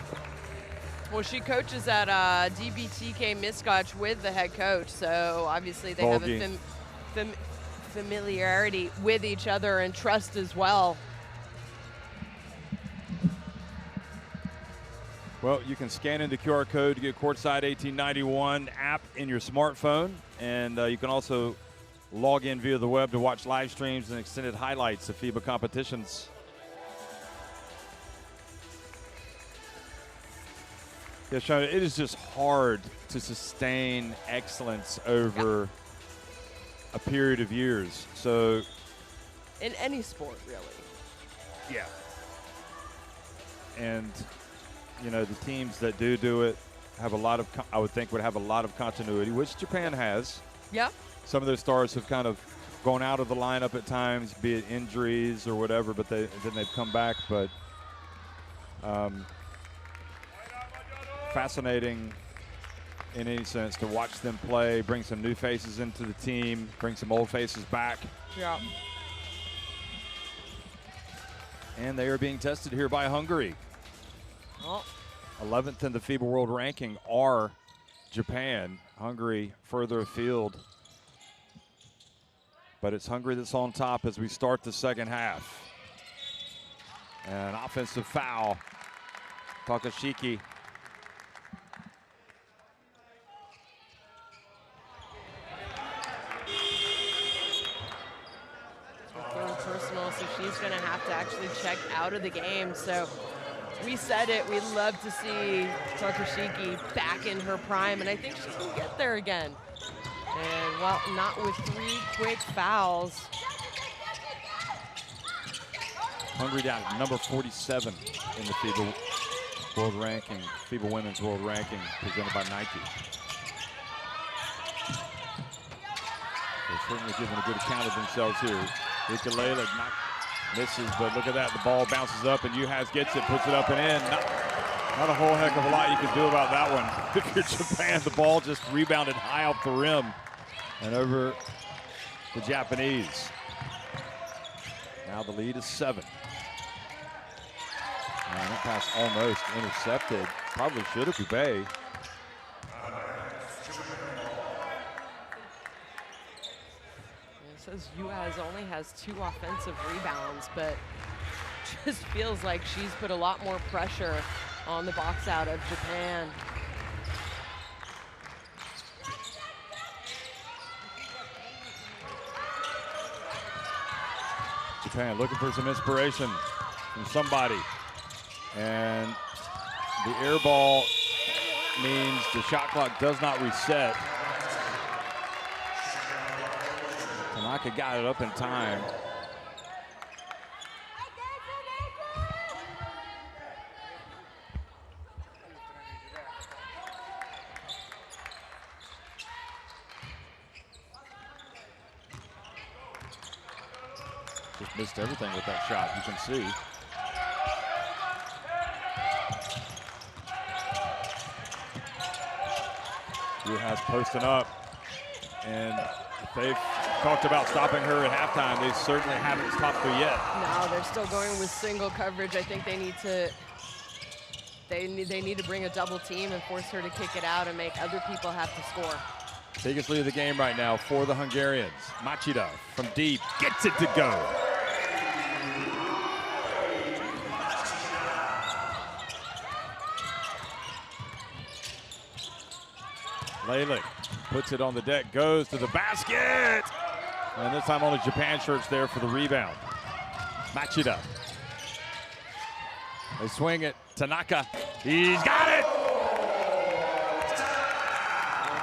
Well, she coaches at DBTK Miscotch with the head coach, so obviously they have a familiarity with each other and trust as well. Well, you can scan in the QR code to get Courtside 1891 app in your smartphone, and you can also log in via the web to watch live streams and extended highlights of FIBA competitions. Yeah, Shona, it is just hard to sustain excellence over a period of years. So, in any sport, really. Yeah. And, you know, the teams that do it have a lot of, I would think, would have a lot of continuity, which Japan has. Yeah. Some of their stars have kind of gone out of the lineup at times, be it injuries or whatever, but then they've come back. But fascinating in any sense to watch them play, bring some new faces into the team, bring some old faces back. Yeah. And they are being tested here by Hungary. Oh. 11th in the FIBA World Ranking are Japan. Hungary further afield. But it's Hungary that's on top as we start the second half. An offensive foul. Takashiki. Personal, so she's going to have to actually check out of the game. So we said it, we'd love to see Takashiki back in her prime, and I think she can get there again. And, well, not with 3 quick fouls. Hungary down at number 47 in the FIBA World Ranking, FIBA Women's World Ranking, presented by Nike. They're certainly giving a good account of themselves here. Ukulele misses, but look at that. The ball bounces up, and Uhas gets it, puts it up and in. Not a whole heck of a lot you can do about that one. If you're Japan, the ball just rebounded high off the rim and over the Japanese. Now the lead is 7. And that pass almost intercepted. Probably should have Bay. It says Uhas only has 2 offensive rebounds, but just feels like she's put a lot more pressure on the box out of Japan. Japan looking for some inspiration from somebody. And the air ball means the shot clock does not reset. Tanaka got it up in time. Just missed everything with that shot, you can see. Uhas posting up, and they've talked about stopping her at halftime. They certainly haven't stopped her yet. No, they're still going with single coverage. I think they need to they need to bring a double team and force her to kick it out and make other people have to score. Biggest lead of the game right now for the Hungarians. Machida from deep gets it to go. Lele puts it on the deck, goes to the basket. And this time only Japan shirts there for the rebound. Machida. They swing it. Tanaka. He's got it.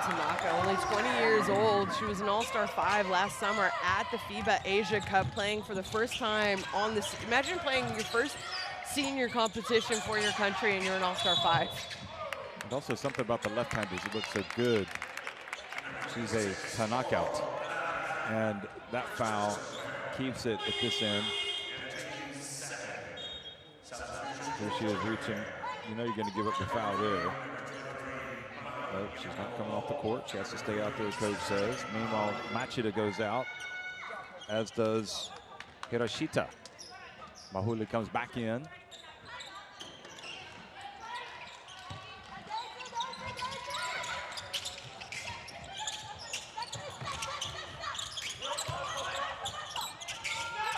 Tanaka, only 20 years old. She was an All-Star 5 last summer at the FIBA Asia Cup, playing for the first time on this. Imagine playing your first senior competition for your country and you're an All-Star 5. And also something about the left-handers, it looks so good. She's a knockout. And that foul keeps it at this end. Here she is reaching. You know you're going to give up the foul there. But she's not coming off the court. She has to stay out there, the coach says. Meanwhile, Machida goes out, as does Hiroshita. Mahuli comes back in.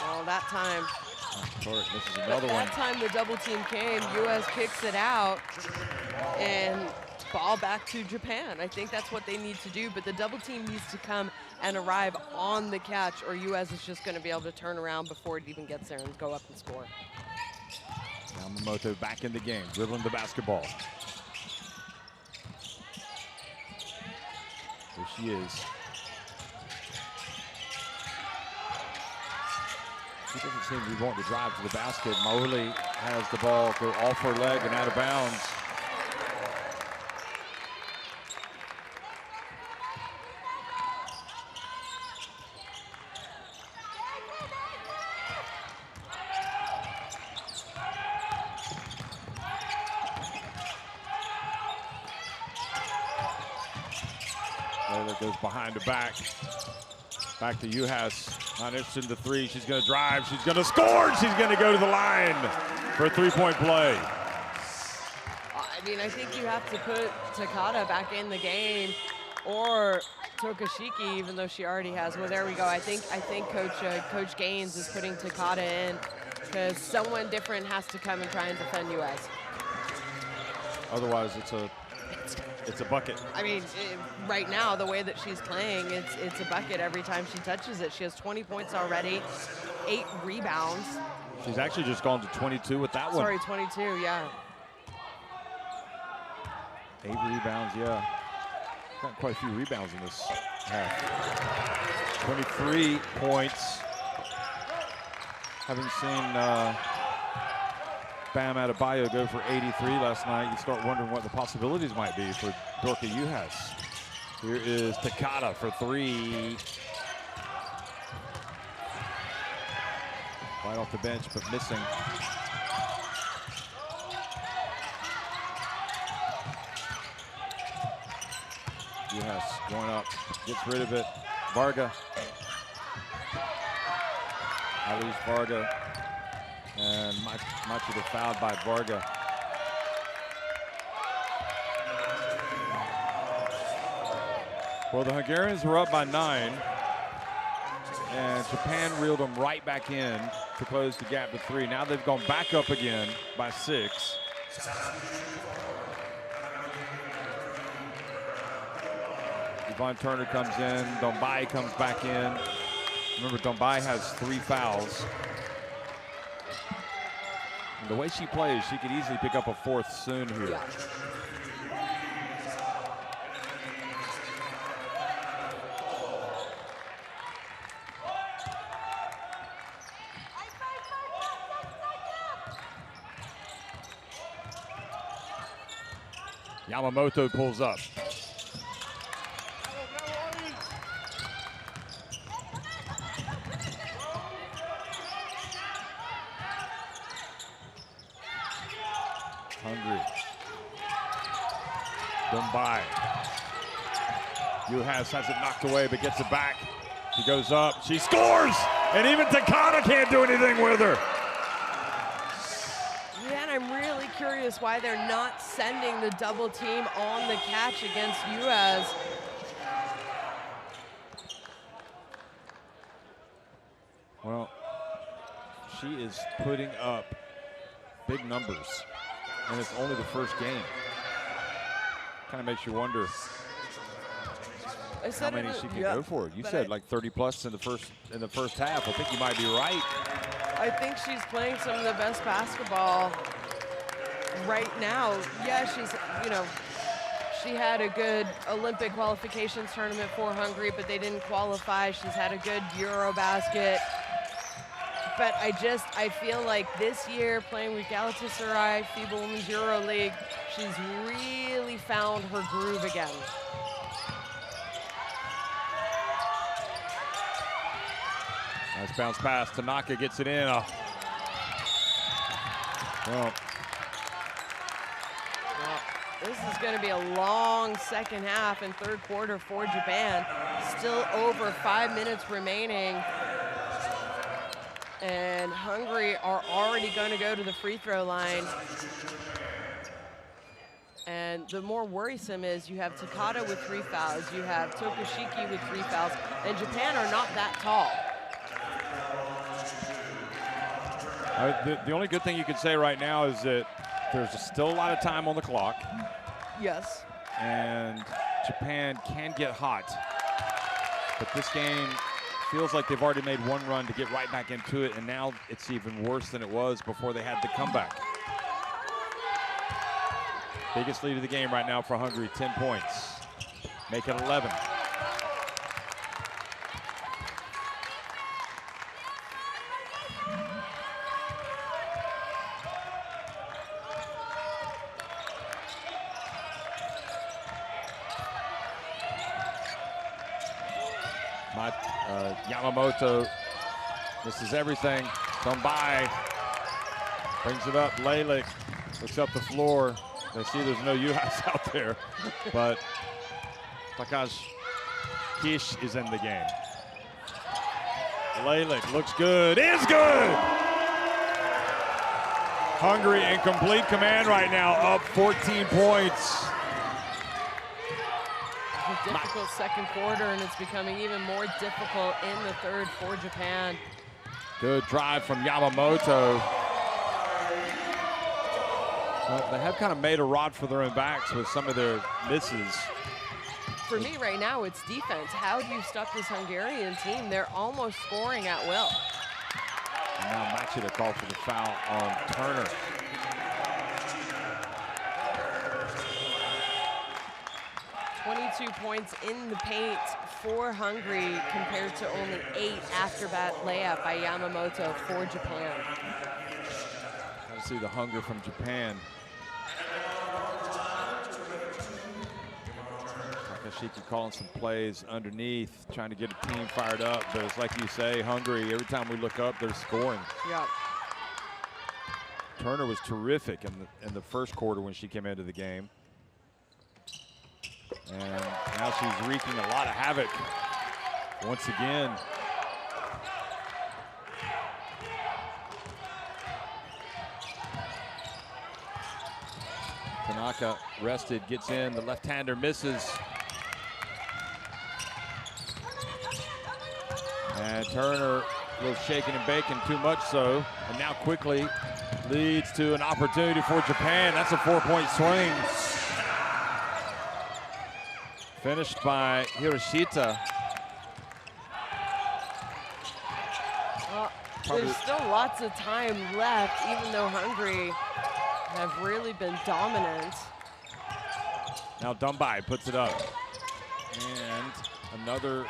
Oh, that time. This is another one. That time the double team came, U.S. kicks it out, and ball back to Japan. I think that's what they need to do, but the double team needs to come and arrive on the catch, or U.S. is just going to be able to turn around before it even gets there and go up and score. Yamamoto back in the game, dribbling the basketball. There she is. She doesn't seem to be wanting to drive to the basket. Mauli has the ball go off her leg and out of bounds. That goes behind the back. Back to Uhas. Not interested in the three. She's going to drive. She's going to score. She's going to go to the line for a three-point play. I mean, I think you have to put Takada back in the game, or Tokashiki, even though she already has. Well, there we go. I think Coach Gaines is putting Takada in because someone different has to come and try and defend U.S. Otherwise, it's a bucket. I mean, right now, the way that she's playing, it's a bucket every time she touches it. She has 20 points already, 8 rebounds. She's actually just gone to 22 with that one. Sorry, 22, yeah. 8 rebounds, yeah. Got quite a few rebounds in this half. 23 points. Having seen Bam Adebayo go for 83 last night, you start wondering what the possibilities might be for Dorka Uhas. Here is Takada for 3. Right off the bench, but missing. Uhas going up, gets rid of it. Varga. Alice Varga. And Machida fouled by Varga. Well, the Hungarians were up by 9, and Japan reeled them right back in to close the gap to 3. Now they've gone back up again by 6. Yvonne Turner comes in, Dombai comes back in. Remember, Dombai has 3 fouls. And the way she plays, she could easily pick up a 4th soon here. Yeah. Yamamoto pulls up. Hungary. Dombai. Uhas has it knocked away, but gets it back. She goes up, she scores! And even Takada can't do anything with her. Yeah, and I'm really curious why they're not sending the double team on the catch against U.S. Well, she is putting up big numbers, and it's only the first game. Kind of makes you wonder how many she can go for. You said like 30 plus in the first half. I think you might be right. I think she's playing some of the best basketball right now. Yeah, she's, you know, she had a good Olympic qualifications tournament for Hungary, but they didn't qualify. She's had a good Eurobasket. But I feel like this year playing with Galatasaray, FIBA Women's Euro League, she's really found her groove again. Nice bounce pass. Tanaka gets it in. Well, this is going to be a long second half and third quarter for Japan. Still over 5 minutes remaining. And Hungary are already going to go to the free throw line. And the more worrisome is you have Takata with 3 fouls, you have Tokushiki with 3 fouls, and Japan are not that tall. The only good thing you can say right now is that there's still a lot of time on the clock. Yes. And Japan can get hot. But this game feels like they've already made one run to get right back into it, and now it's even worse than it was before they had the comeback. Biggest lead of the game right now for Hungary, 10 points. Make it 11. Yamamoto misses everything. Tombai brings it up. Lalick looks up the floor. They see there's no U.S. out there, but Takash Kish is in the game. Lalick looks good, is good! Hungary in complete command right now, up 14 points. A difficult second quarter, and it's becoming even more difficult in the third for Japan. Good drive from Yamamoto. Well, they have kind of made a rod for their own backs with some of their misses. For me right now, it's defense. How do you stop this Hungarian team? They're almost scoring at will. And now Machida called for the foul on Turner. Points in the paint for Hungary compared to only 8 after that layup by Yamamoto for Japan. Got to see the hunger from Japan. Takashiki calling some plays underneath, trying to get the team fired up, but it's like you say, Hungary, every time we look up, they're scoring. Yep. Turner was terrific in the first quarter when she came into the game. And now she's wreaking a lot of havoc once again. Tanaka rested, gets in, the left-hander misses. And Turner a little shaking and baking, too much so. And now quickly leads to an opportunity for Japan. That's a 4-point swing. Finished by Hiroshita. There's still lots of time left, even though Hungary have really been dominant. Now Dumbai puts it up. And another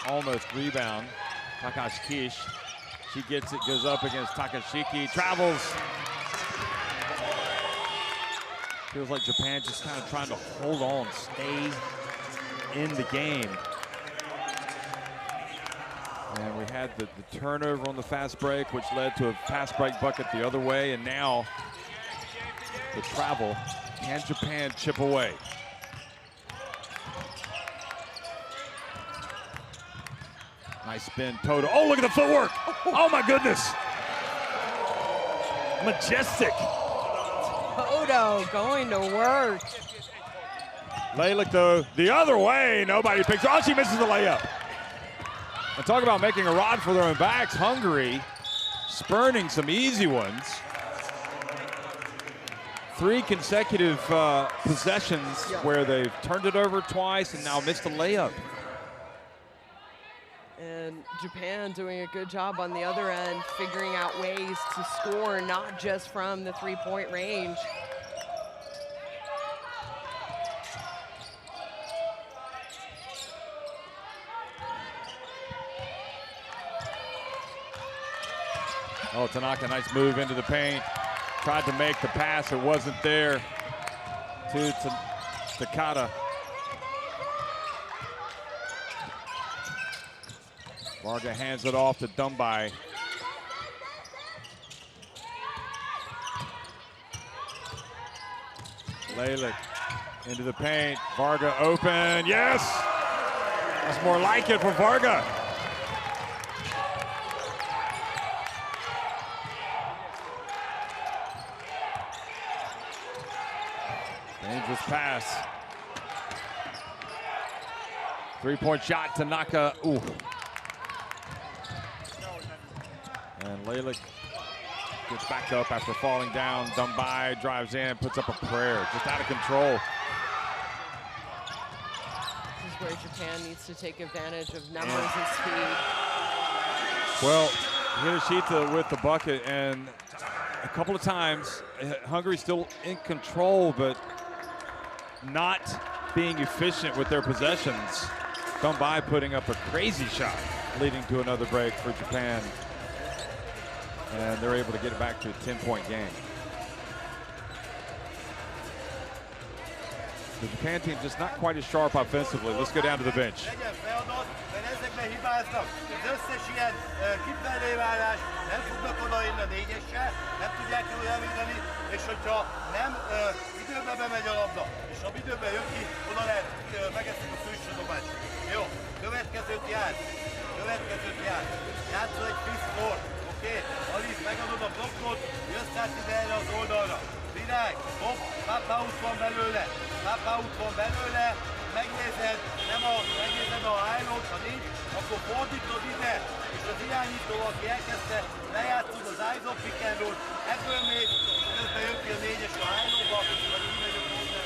almost rebound. Takash Kish. She gets it, goes up against Takashiki, travels. Feels like Japan just kind of trying to hold on, stay in the game. And we had the turnover on the fast break, which led to a fast break bucket the other way, and now the travel. Can Japan chip away? Nice spin, Toto. Oh, look at the footwork. Oh my goodness. Majestic. Toto going to work. Lalick though, the other way. Nobody picks her. Oh, she misses the layup. And talk about making a rod for their own backs. Hungary spurning some easy ones. 3 consecutive possessions where they've turned it over twice and now missed a layup. And Japan doing a good job on the other end, figuring out ways to score, not just from the 3-point range. Oh, Tanaka, nice move into the paint. Tried to make the pass, it wasn't there to Takata. Varga hands it off to Dumbai. Lalick into the paint. Varga open. Yes! That's more like it for Varga. Dangerous pass. 3-point shot, Tanaka. Ooh. And Lalick gets back up after falling down. Dumbai drives in, puts up a prayer. Just out of control. This is where Japan needs to take advantage of numbers and speed. Well, Hiroshita with the bucket, and a couple of times, Hungary still in control, but not being efficient with their possessions. Dumbai putting up a crazy shot, leading to another break for Japan. And they're able to get it back to a 10-point game. The Japan team just not quite as sharp offensively. Let's go down to the bench. Alice, megadod a blokkot, jössz át ide erre az oldalra. Virág, hopp, pop-out van belőle. Pop-out van belőle, megnézed, megnézed a high-load, ha nincs, akkor fordítod ide, és az irányító, aki elkezdte, lejátszod az eyes-off pick and roll, ebből mész, közben jön ki a 4-es a high-loadba, vagy kimegy a hozzá.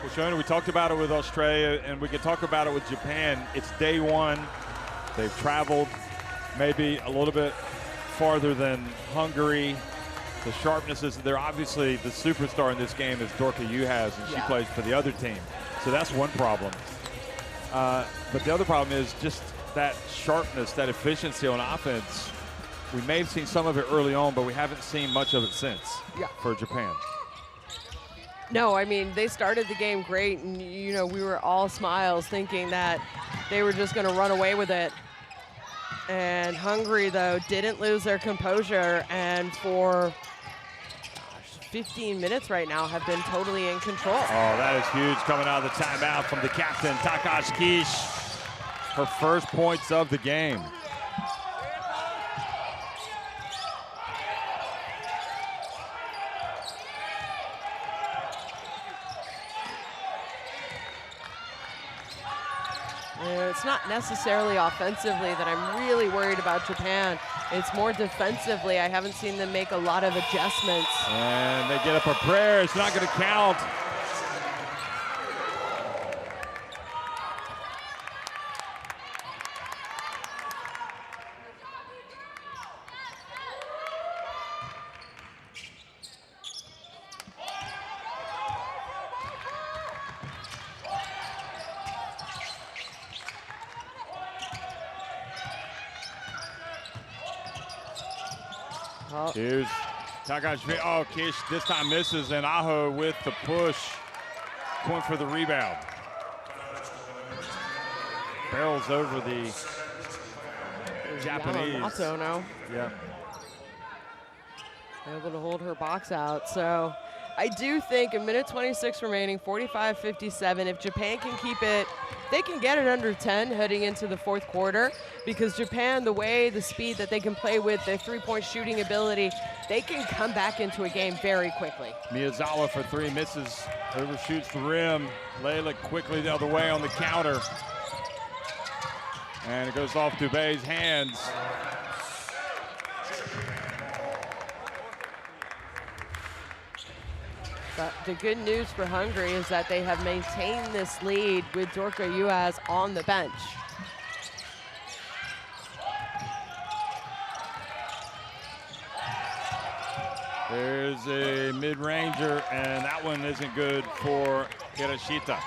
Well, Shona, we talked about it with Australia, and we can talk about it with Japan. It's day one. They've traveled maybe a little bit farther than Hungary. The sharpness is there. Obviously, the superstar in this game is Dorka Juhas, and she plays for the other team. So that's one problem. But the other problem is just that sharpness, that efficiency on offense. We may have seen some of it early on, but we haven't seen much of it since for Japan. No, I mean, they started the game great, and, you know, we were all smiles thinking that they were just going to run away with it. And Hungary, though, didn't lose their composure, and for 15 minutes right now have been totally in control. Oh, that is huge coming out of the timeout from the captain, Takashi Kish. Her first points of the game. It's not necessarily offensively that I'm really worried about Japan. It's more defensively. I haven't seen them make a lot of adjustments. And they get up a prayer. It's not going to count. Here's Takashi. Oh, Kish this time misses, and Aho with the push. Point for the rebound. Barrels over the Japanese. Yamamoto now. Yeah. Able to hold her box out. So I do think a minute 26 remaining, 45-57. If Japan can keep it, they can get it under 10 heading into the fourth quarter, because Japan, the speed that they can play with, their three-point shooting ability, they can come back into a game very quickly. Miyazawa for three, misses, overshoots the rim. Layla quickly the other way on the counter. And it goes off Dubé's hands. But the good news for Hungary is that they have maintained this lead with Dorka Juhász on the bench. There's a mid-ranger, and that one isn't good for Hirashita.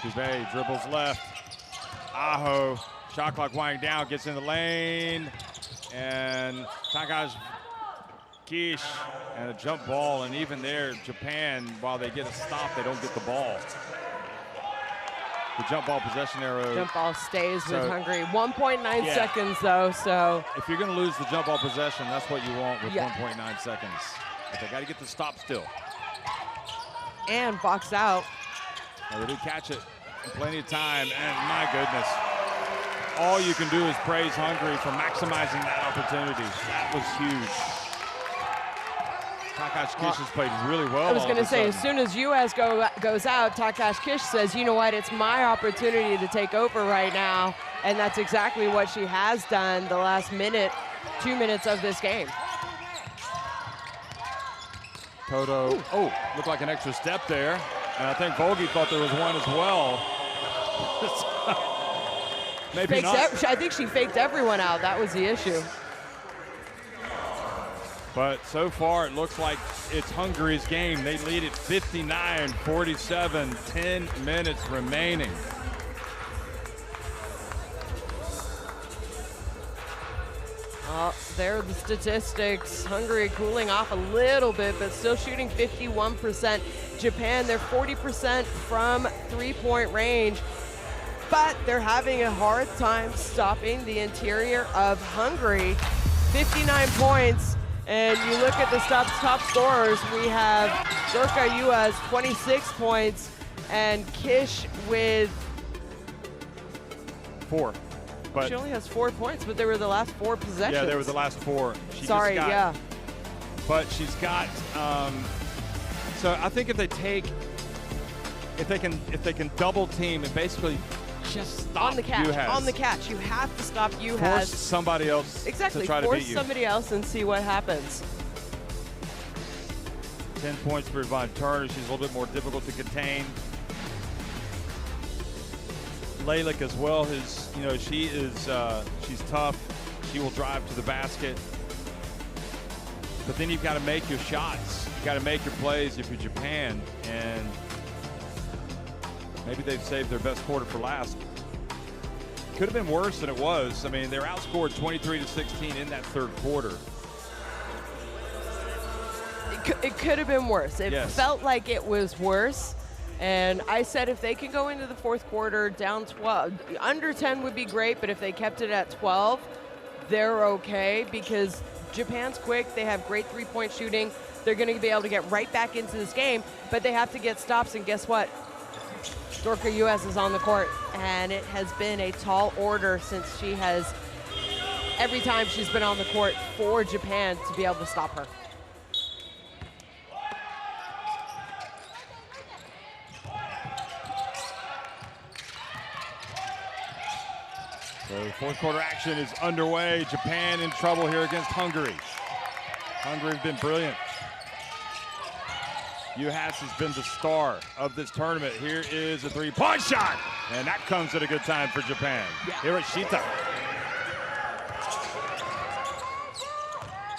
Dubé dribbles left. Aho, shot clock winding down, gets in the lane, and Takash Kish, and a jump ball, and even there, Japan, while they get a stop, they don't get the ball. The jump ball possession arrow. Jump ball stays with Hungary. 1.9 seconds though, so. If you're gonna lose the jump ball possession, that's what you want with 1.9 seconds. But they gotta get the stop still. And box out. They do catch it in plenty of time, and my goodness. All you can do is praise Hungary for maximizing that opportunity. That was huge. Takash Kish has played really well. I was going to say, as soon as Juhász goes out, Takash Kish says, you know what, it's my opportunity to take over right now. And that's exactly what she has done the last 2 minutes of this game. Toto, looked like an extra step there. And I think Vogie thought there was one as well. Maybe not. I think she faked everyone out. That was the issue. But so far, it looks like it's Hungary's game. They lead at 59-47, 10 minutes remaining. There are the statistics. Hungary cooling off a little bit, but still shooting 51%. Japan, they're 40% from three-point range, but they're having a hard time stopping the interior of Hungary. 59 points. And you look at the top scorers, we have Dorka Juhász, 26 points, and Kish with 4. But she only has 4 points, but they were the last 4 possessions. Yeah, they were the last 4. Sorry, yeah. But she's got. So I think if they can double team and basically just stop on the catch. Juhász. On the catch, you have to stop Juhász. Force somebody else to try to beat you. Force somebody else and see what happens. 10 points for Yvonne Turner. She's a little bit more difficult to contain. Lalick as well. She's tough. She will drive to the basket. But then you've got to make your shots. You've got to make your plays if you're Japan. And maybe they've saved their best quarter for last. Could have been worse than it was. I mean, they're outscored 23-16 in that third quarter. It could have been worse. It felt like it was worse. And I said if they can go into the fourth quarter down 12, under 10 would be great, but if they kept it at 12, they're okay, because Japan's quick. They have great three-point shooting. They're going to be able to get right back into this game, but they have to get stops, and guess what? Dorka Juhász is on the court, and it has been a tall order since every time she's been on the court for Japan to be able to stop her. So fourth quarter action is underway. Japan in trouble here against Hungary. Hungary has been brilliant. Juhász has been the star of this tournament. Here is a three-point shot, and that comes at a good time for Japan. Hirashita.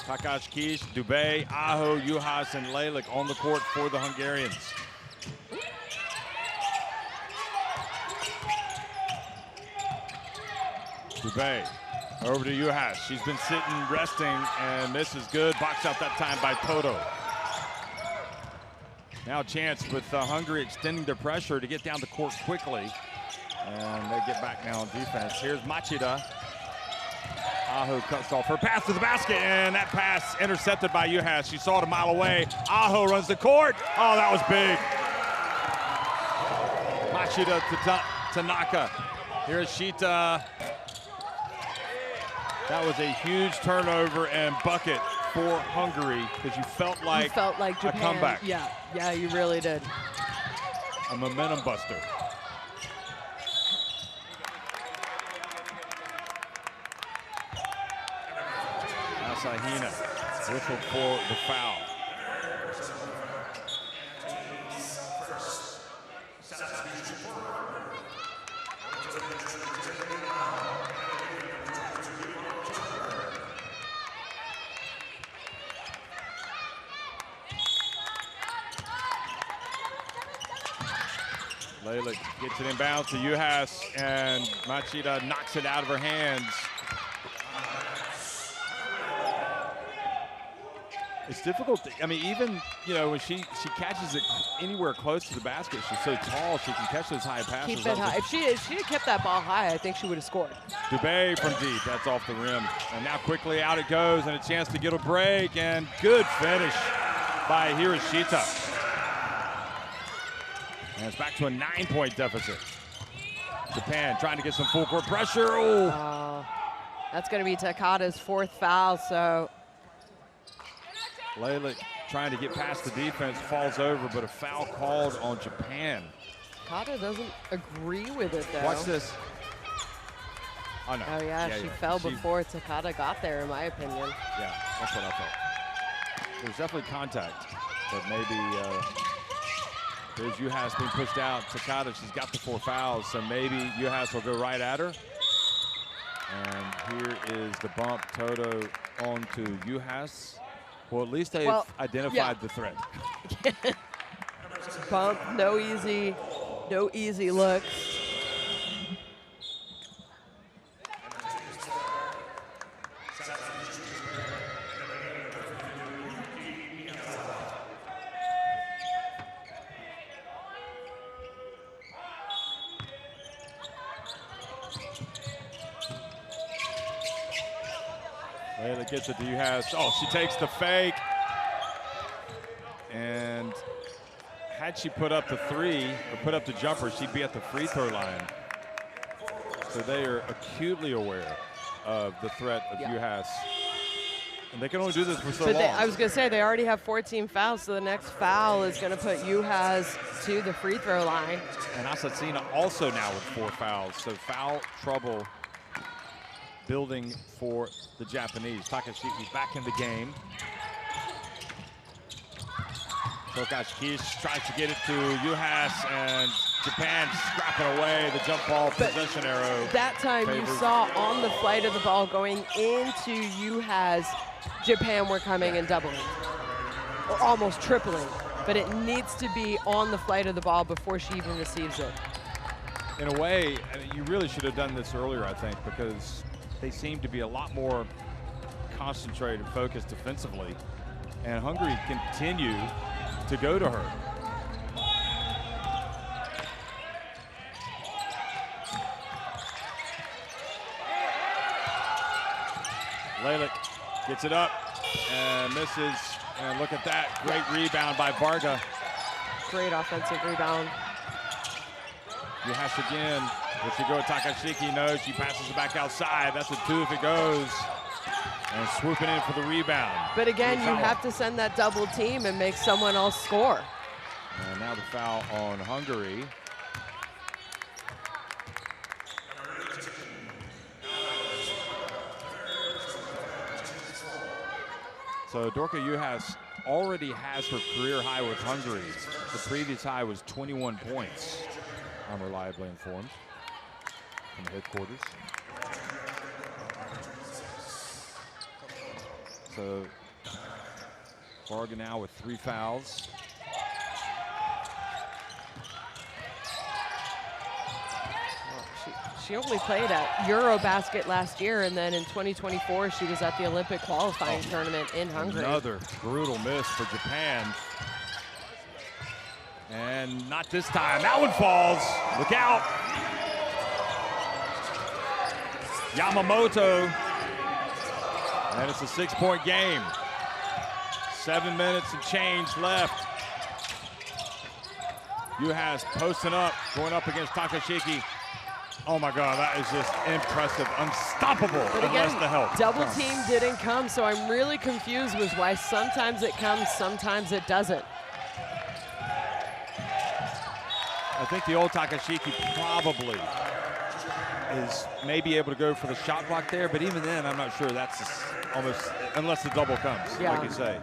Takash Kish, Dubé, Aho, Juhász, and Lalick on the court for the Hungarians. Dubé over to Juhász. She's been sitting, resting, and misses good. Box out that time by Toto. Now a chance with Hungary extending their pressure to get down the court quickly. And they get back now on defense. Here's Machida. Aho cuts off her pass to the basket, and that pass intercepted by Juhas. She saw it a mile away. Aho runs the court. Oh, that was big. Machida to Tanaka. Here's Shita. That was a huge turnover and bucket for Hungary because you felt like Japan, a comeback. Yeah, you really did. A momentum buster. Sahina whistled for the foul. Leyla gets it inbounds to Juhas, and Machida knocks it out of her hands. It's difficult. I mean, even, you know, when she catches it anywhere close to the basket, she's so tall, she can catch those high passes. Keep it high. If she had kept that ball high, I think she would have scored. Dubé from deep. That's off the rim. And now quickly out it goes, and a chance to get a break, and good finish by Hiroshita. And it's back to a 9-point deficit. Japan trying to get some full court pressure. Oh. That's going to be Takada's 4th foul, so. Leyla trying to get past the defense, falls over, but a foul called on Japan. Takada doesn't agree with it, though. Watch this. Oh, no. Oh, yeah, she fell before Takada got there, in my opinion. Yeah, that's what I thought. There's definitely contact, but maybe there's Juhas being pushed out. Takada, she's got the 4 fouls, so maybe Juhas will go right at her. And here is the bump. Toto on to Juhas. Well, at least they've identified the threat. Bump, no easy looks. Leyla gets it to Juhas. Oh, she takes the fake. And had she put up the 3 or put up the jumper, she'd be at the free throw line. So they are acutely aware of the threat of Juhas. And they can only do this for so long. I was going to say, they already have 14 fouls, so the next foul is going to put Juhas to the free throw line. And Assassina also now with 4 fouls. So foul trouble building for the Japanese. Takashiki back in the game. Tokash tries to get it to Juhas, and Japan scrapping away the jump ball possession arrow. That time you saw on the flight of the ball going into Juhas, Japan were coming and doubling, or almost tripling. But it needs to be on the flight of the ball before she even receives it. In a way, you really should have done this earlier, I think, because they seem to be a lot more concentrated and focused defensively. And Hungary continue to go to her. Leyla gets it up and misses. And look at that, great rebound by Varga. Great offensive rebound. Juhas again. Will she go to Takashiki? No, she passes it back outside. That's a 2 if it goes. And swooping in for the rebound. But again, you have to send that double team and make someone else score. And now the foul on Hungary. So Dorka Juhas already has her career high with Hungary. The previous high was 21 points. I'm reliably informed from the headquarters. So Varga now with 3 fouls. She only played at Eurobasket last year, and then in 2024 she was at the Olympic qualifying tournament in Hungary. Another brutal miss for Japan. And not this time. That one falls. Look out. Yamamoto. And it's a 6-point game. 7 minutes and change left. Yuhas posting up, going up against Takashiki. Oh my God, that is just impressive. Unstoppable, but again, unless the help. Double team didn't come, so I'm really confused with why sometimes it comes, sometimes it doesn't. I think the old Takashiki probably is maybe able to go for the shot block there, but even then, I'm not sure that's almost, unless the double comes, like you say.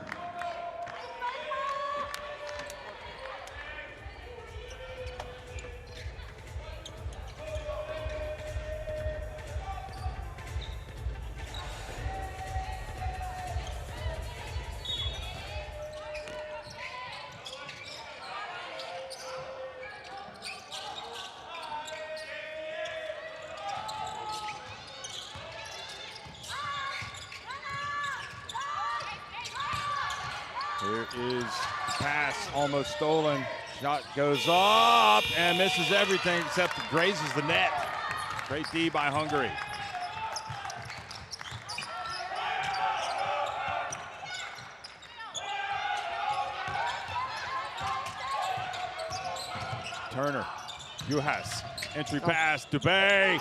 Here is the pass, almost stolen. Shot goes up and misses everything except grazes the net. Great D by Hungary. Turner, Yuhas, entry pass, Dubé.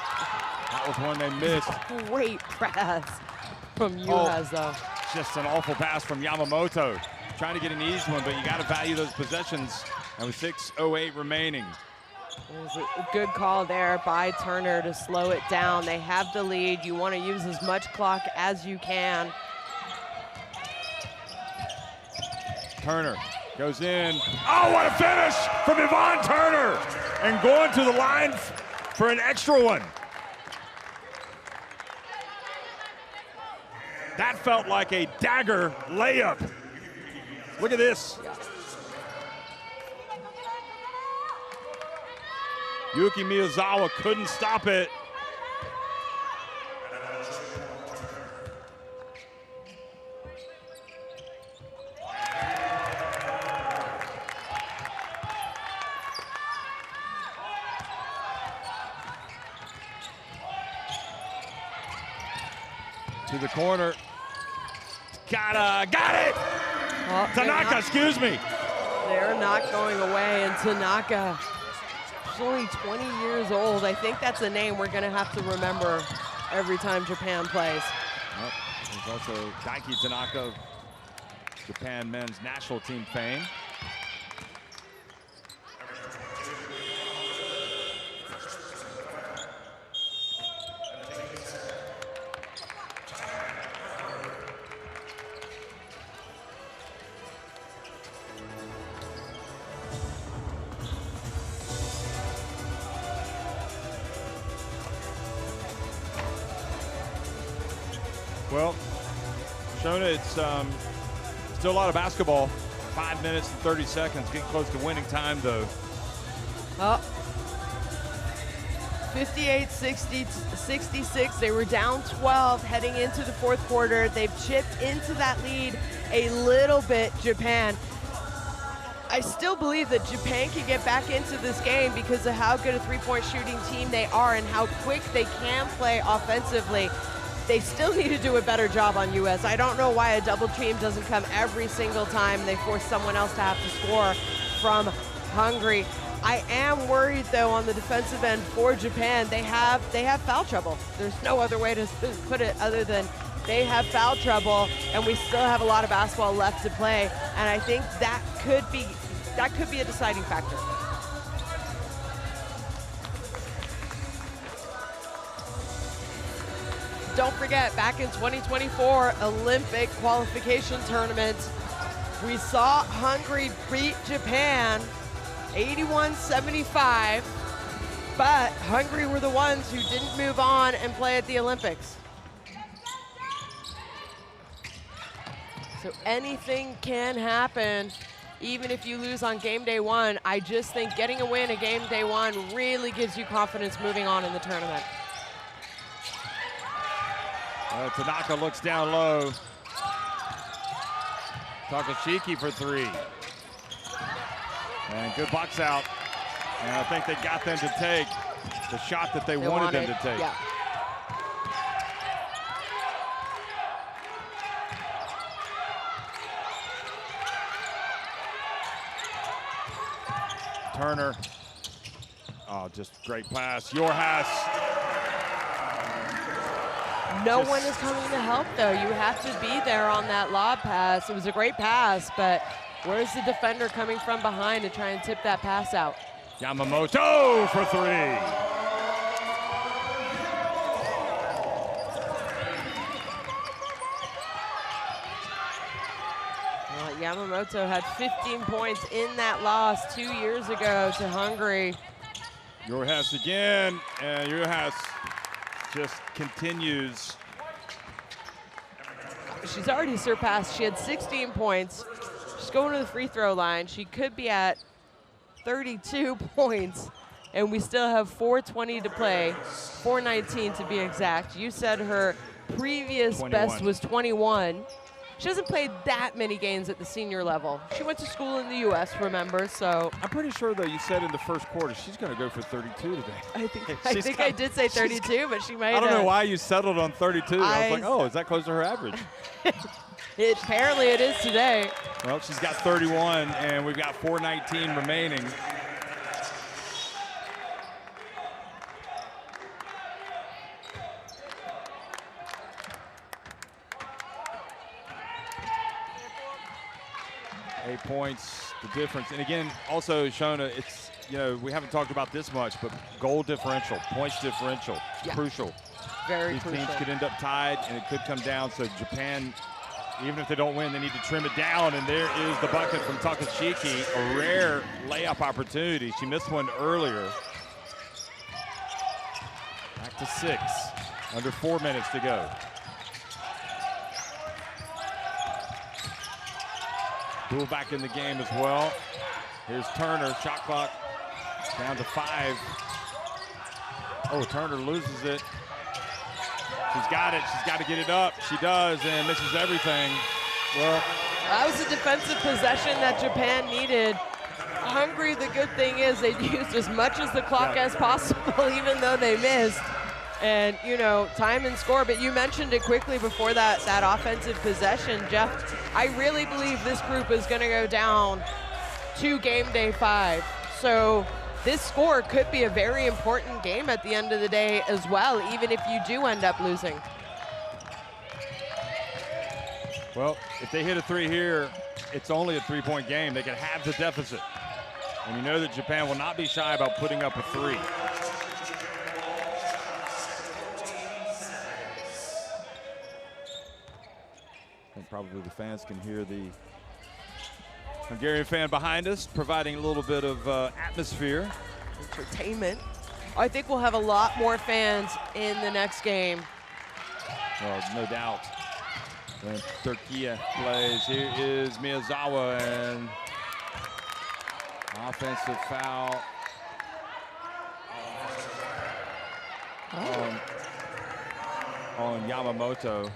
That was one they missed. Great press from Yuhas, though. Just an awful pass from Yamamoto. Trying to get an easy one, but you got to value those possessions. And with 6:08 remaining. It was a good call there by Turner to slow it down. They have the lead. You want to use as much clock as you can. Turner goes in. Oh, what a finish from Yvonne Turner! And going to the line for an extra one. That felt like a dagger layup. Look at this. Yuki Miyazawa couldn't stop it. To the corner. Got it! Well, Tanaka, excuse me. They're not going away, and Tanaka, she's only 20 years old. I think that's a name we're gonna have to remember every time Japan plays. Yep. There's also Daiki Tanaka, Japan men's national team fame. Well, Shona, it's still a lot of basketball. 5 minutes and 30 seconds, getting close to winning time, though. Oh. 58-66. They were down 12 heading into the fourth quarter. They've chipped into that lead a little bit, Japan. I still believe that Japan can get back into this game because of how good a three-point shooting team they are and how quick they can play offensively. They still need to do a better job on US. I don't know why a double team doesn't come every single time they force someone else to have to score from Hungary. I am worried though on the defensive end for Japan. They have foul trouble. There's no other way to put it other than they have foul trouble, and we still have a lot of basketball left to play. And I think that could be a deciding factor. Don't forget, back in 2024 Olympic qualification tournament, we saw Hungary beat Japan 81-75, but Hungary were the ones who didn't move on and play at the Olympics. So anything can happen, even if you lose on game day one. I just think getting a win at game day one really gives you confidence moving on in the tournament. Tanaka looks down low. Takashiki for three. And good box out. And I think they got them to take the shot that they wanted them to take. Yeah. Turner. Oh, just great pass. Yorhas. No one is coming to help, though. You have to be there on that lob pass. It was a great pass, but where's the defender coming from behind to try and tip that pass out? Yamamoto for three. Well, Yamamoto had 15 points in that loss 2 years ago to Hungary. Yorhas again, and Yorhas just continues. She's already surpassed. She had 16 points. She's going to the free throw line. She could be at 32 points, and we still have 4:20 to play, 4:19 to be exact. You said her previous 21. best was 21. She hasn't played that many games at the senior level. She went to school in the U.S., remember, so. I'm pretty sure, though, you said in the first quarter she's going to go for 32 today. I think I did say 32, but she might have. I don't know why you settled on 32. I was like, oh, is that close to her average? Apparently it is today. Well, she's got 31, and we've got 4:19 remaining. Eight points, the difference. And again, also, Shona, it's, you know, we haven't talked about this much, but goal differential, points differential, crucial. Very These crucial. teams could end up tied, and it could come down. So Japan, even if they don't win, they need to trim it down. And there is the bucket from Takashiki, a rare layup opportunity. She missed one earlier. Back to 6, under 4 minutes to go. Poole back in the game as well. Here's Turner, shot clock down to 5. Oh, Turner loses it. She's got it, she's got to get it up. She does, and misses everything. Well, that was a defensive possession that Japan needed. Hungary, the good thing is they used as much as the clock as possible, even though they missed. And, you know, time and score, but you mentioned it quickly before that offensive possession, Jeff. I really believe this group is going to go down to game day 5. So this score could be a very important game at the end of the day as well, even if you do end up losing. Well, if they hit a 3 here, it's only a 3-point game. They can have the deficit. And you know that Japan will not be shy about putting up a 3. And probably the fans can hear the Hungarian fan behind us, providing a little bit of atmosphere. Entertainment. I think we'll have a lot more fans in the next game. Well, no doubt. When Türkiye plays, here is Miyazawa, and offensive foul on Yamamoto.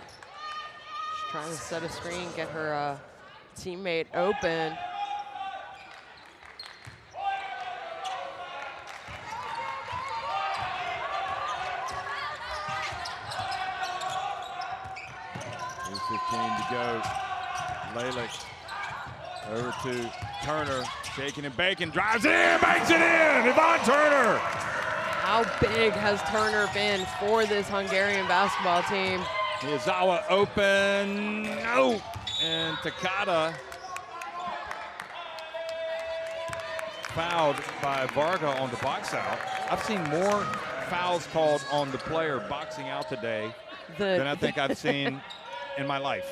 Trying to set a screen, get her teammate open. There's 15 to go. Lalick over to Turner, shaking and baking, drives it in, makes it in! Yvonne Turner! How big has Turner been for this Hungarian basketball team? Miyazawa open, no! And Takada fouled by Varga on the box out. I've seen more fouls called on the player boxing out today than I think I've seen in my life.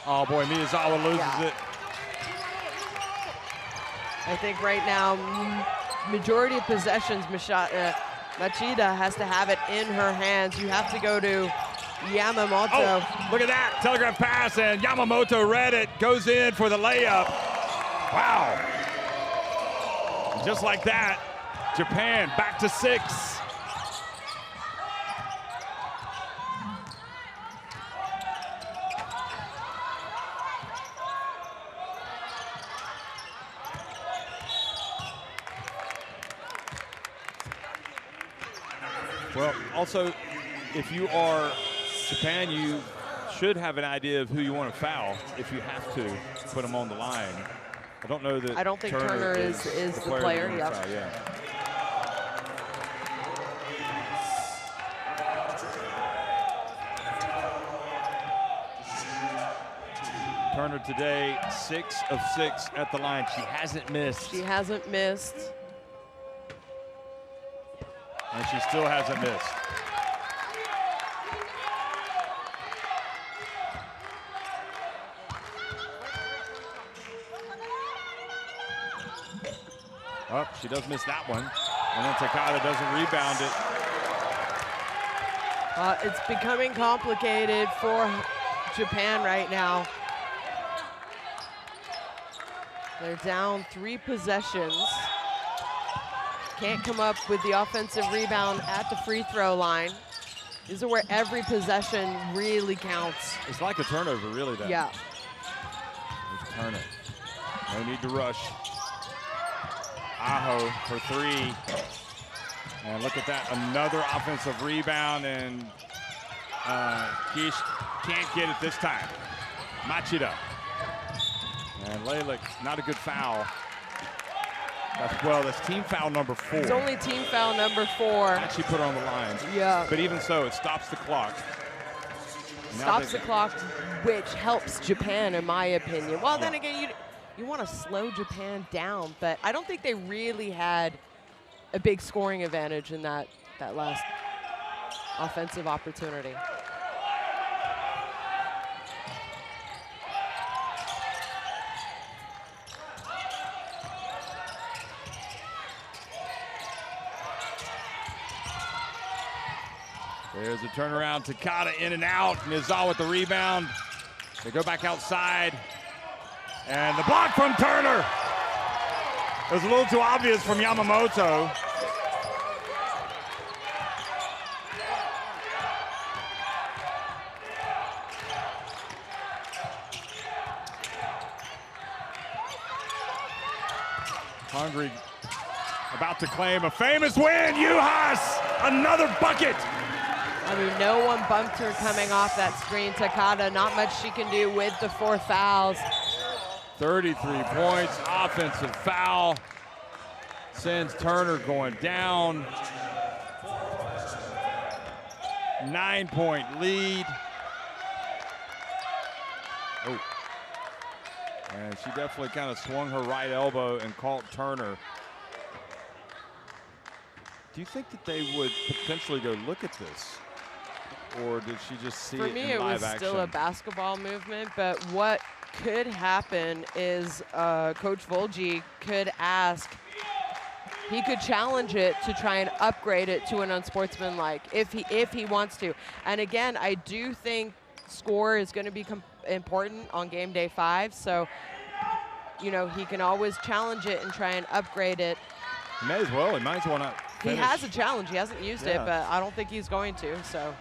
Oh boy, Miyazawa loses it. I think right now, majority of possessions, Machida has to have it in her hands. You have to go to Yamamoto. Oh, look at that, telegraph pass, and Yamamoto read it, goes in for the layup. Wow. Just like that, Japan back to 6. Well, also, if you are Japan, you should have an idea of who you want to foul if you have to put them on the line. I don't know that. I don't think Turner is the player. Yep. Foul, yeah. Turner today, 6 of 6 at the line. She hasn't missed. She hasn't missed. And she still hasn't missed. Oh, she does miss that one. And then Takada doesn't rebound it. It's becoming complicated for Japan right now. They're down 3 possessions. Can't come up with the offensive rebound at the free throw line. These are where every possession really counts. It's like a turnover, really, then. Yeah. There's Turner. No need to rush. Aho for 3. And look at that, another offensive rebound, and Kish can't get it this time. Machida. And Lalick, not a good foul. That's team foul number 4. It's only team foul number 4. And she put it on the line. Yeah. But even so, it stops the clock. Stops the clock, which helps Japan, in my opinion. Well, then again, you want to slow Japan down, but I don't think they really had a big scoring advantage in that last offensive opportunity. There's a turnaround. Takada in and out. Mizawa with the rebound. They go back outside. And the block from Turner. It was a little too obvious from Yamamoto. Hungary about to claim a famous win. Juhas, another bucket. I mean, no one bumped her coming off that screen. Takada, not much she can do with the 4 fouls. 33 points, offensive foul. Sends Turner going down. 9-point lead. Oh. And she definitely kind of swung her right elbow and caught Turner. Do you think that they would potentially go look at this? Or did she just see it in live action? For me, it was still a basketball movement, but what could happen is Coach Volji could ask, he could challenge it to try and upgrade it to an unsportsmanlike if he wants to. And again, I do think score is going to be important on game day 5, so you know, he can always challenge it and try and upgrade it. He may as well. He might as well not finish. He has a challenge. He hasn't used it, but I don't think he's going to, so.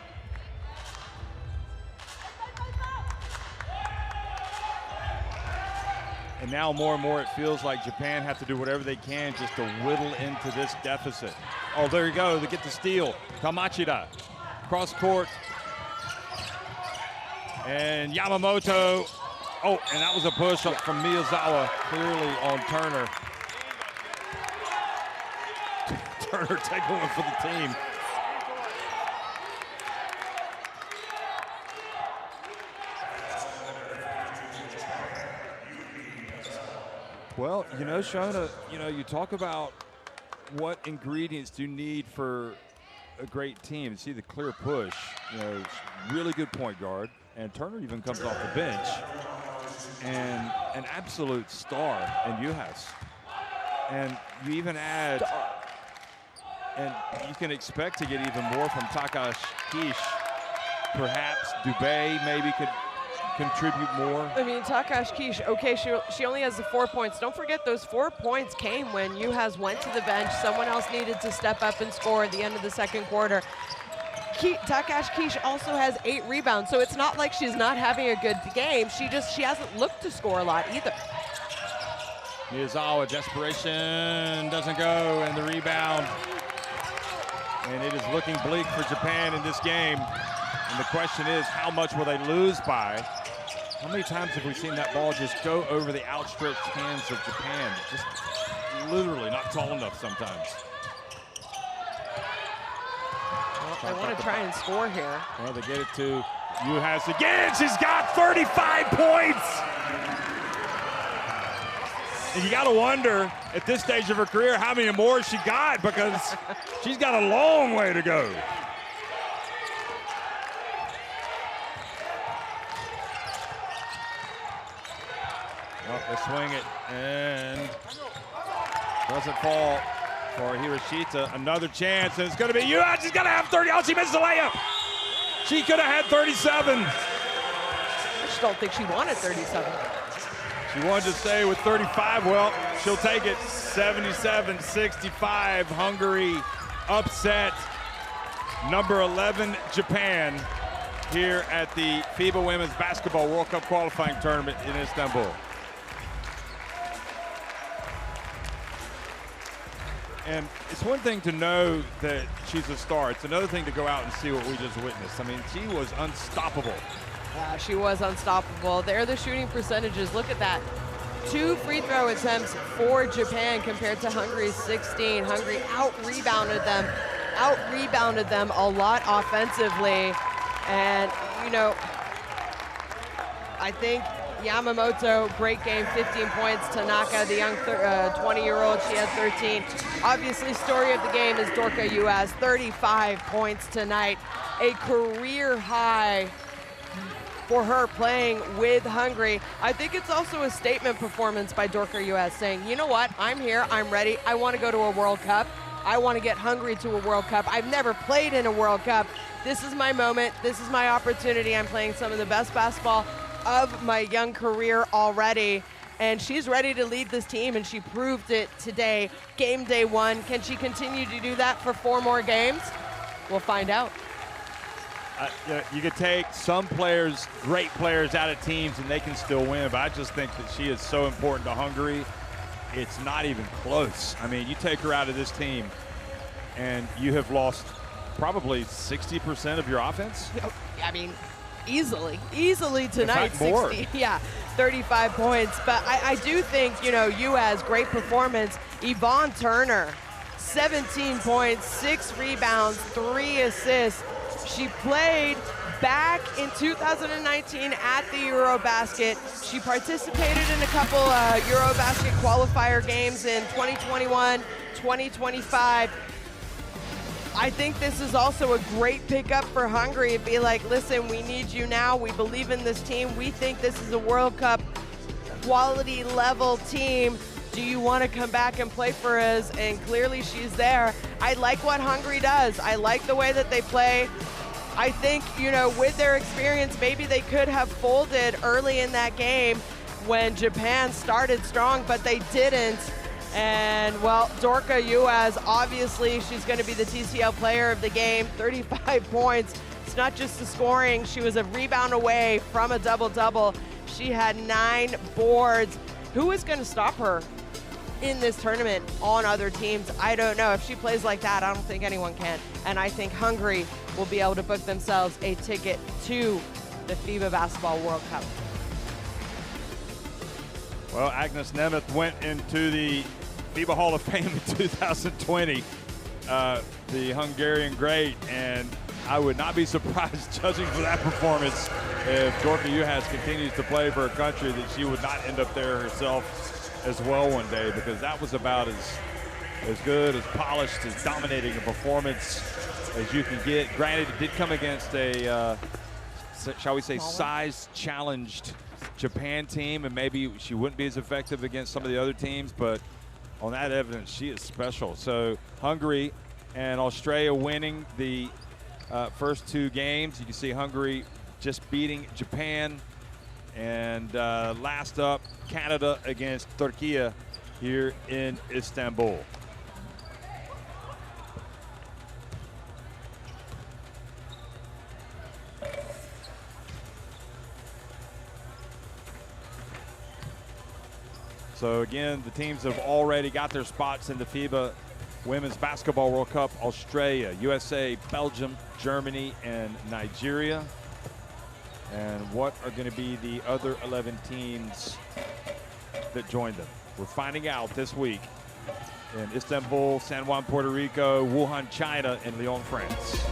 And now more and more it feels like Japan have to do whatever they can just to whittle into this deficit. Oh, there you go. They get the steal. Kamachida, cross court. And Yamamoto. Oh, and that was a push up from Miyazawa, clearly on Turner. Turner taking one for the team. Well, you know, Shona, you know, you talk about what ingredients do you need for a great team. You see the clear push, you know, really good point guard. And Turner even comes off the bench. And an absolute star in Juhas. And you even add, and you can expect to get even more from Takash Kish. Perhaps Dubé maybe could contribute more. I mean, Takash Kish, okay, she only has the 4 points. Don't forget those 4 points came when Juhas went to the bench. Someone else needed to step up and score at the end of the second quarter. Takash Kish also has 8 rebounds, so it's not like she's not having a good game. She hasn't looked to score a lot either. Miyazawa, desperation, doesn't go, and the rebound And it is looking bleak for Japan in this game. And the question is, how much will they lose by? How many times have we seen that ball just go over the outstretched hands of Japan? Just literally not tall enough sometimes. Well, they want to try and score here. Well, they get it to Uhas again. She's got 35 points. And you got to wonder at this stage of her career how many more she got, because she's got a long way to go. Well, they swing it and doesn't fall for Hiroshita. Another chance, and it's going to be Uhas. She's going to have 30. Oh, she missed the layup. She could have had 37. I just don't think she wanted 37. She wanted to stay with 35. Well, she'll take it. 77-65. Hungary upset number 11 Japan here at the FIBA Women's Basketball World Cup qualifying tournament in Istanbul. And it's one thing to know that she's a star. It's another thing to go out and see what we just witnessed. I mean, she was unstoppable. She was unstoppable. There are the shooting percentages. Look at that. 2 free throw attempts for Japan compared to Hungary's 16. Hungary out-rebounded them a lot offensively. And, you know, I think Yamamoto, great game, 15 points. Tanaka, the young 20-year-old, she had 13. Obviously, story of the game is Dorka Uhas, 35 points tonight. A career high for her playing with Hungary. I think it's also a statement performance by Dorka Uhas saying, you know what, I'm here, I'm ready, I want to go to a World Cup. I want to get Hungary to a World Cup. I've never played in a World Cup. This is my moment, this is my opportunity. I'm playing some of the best basketball of my young career already. And she's ready to lead this team, and she proved it today, game day 1. Can she continue to do that for 4 more games? We'll find out. You could take some players, great players, out of teams and they can still win, but I just think that she is so important to Hungary. It's not even close. I mean, you take her out of this team and you have lost probably 60% of your offense. I mean, easily tonight. In fact, more. 60, yeah, 35 points. But I do think, you know, Uhas, great performance. Yvonne Turner, 17 points, 6 rebounds, 3 assists. She played back in 2019 at the Eurobasket. She participated in a couple Eurobasket qualifier games in 2021, 2025. I think this is also a great pickup for Hungary. It'd be like, listen, we need you now. We believe in this team. We think this is a World Cup quality level team. Do you want to come back and play for us? And clearly she's there. I like what Hungary does. I like the way that they play. I think, you know, with their experience, maybe they could have folded early in that game when Japan started strong, but they didn't. And, well, Dorka Uhas, obviously, she's going to be the TCL player of the game, 35 points. It's not just the scoring. She was a rebound away from a double-double. She had 9 boards. Who is going to stop her in this tournament on other teams? I don't know. If she plays like that, I don't think anyone can. And I think Hungary will be able to book themselves a ticket to the FIBA Basketball World Cup. Well, Agnes Nemeth went into the FIBA Hall of Fame in 2020, the Hungarian great, and I would not be surprised, judging for that performance, if Dorka Uhas continues to play for a country, that she would not end up there herself as well one day, because that was about as good, as polished, as dominating a performance as you can get. Granted, it did come against a, shall we say, size-challenged Japan team, and maybe she wouldn't be as effective against some of the other teams, but on that evidence, she is special. So Hungary and Australia winning the first 2 games. You can see Hungary just beating Japan. And last up, Canada against Türkiye here in Istanbul. So again, the teams have already got their spots in the FIBA Women's Basketball World Cup, Australia, USA, Belgium, Germany, and Nigeria. And what are going to be the other 11 teams that join them? We're finding out this week in Istanbul, San Juan, Puerto Rico, Wuhan, China, and Lyon, France.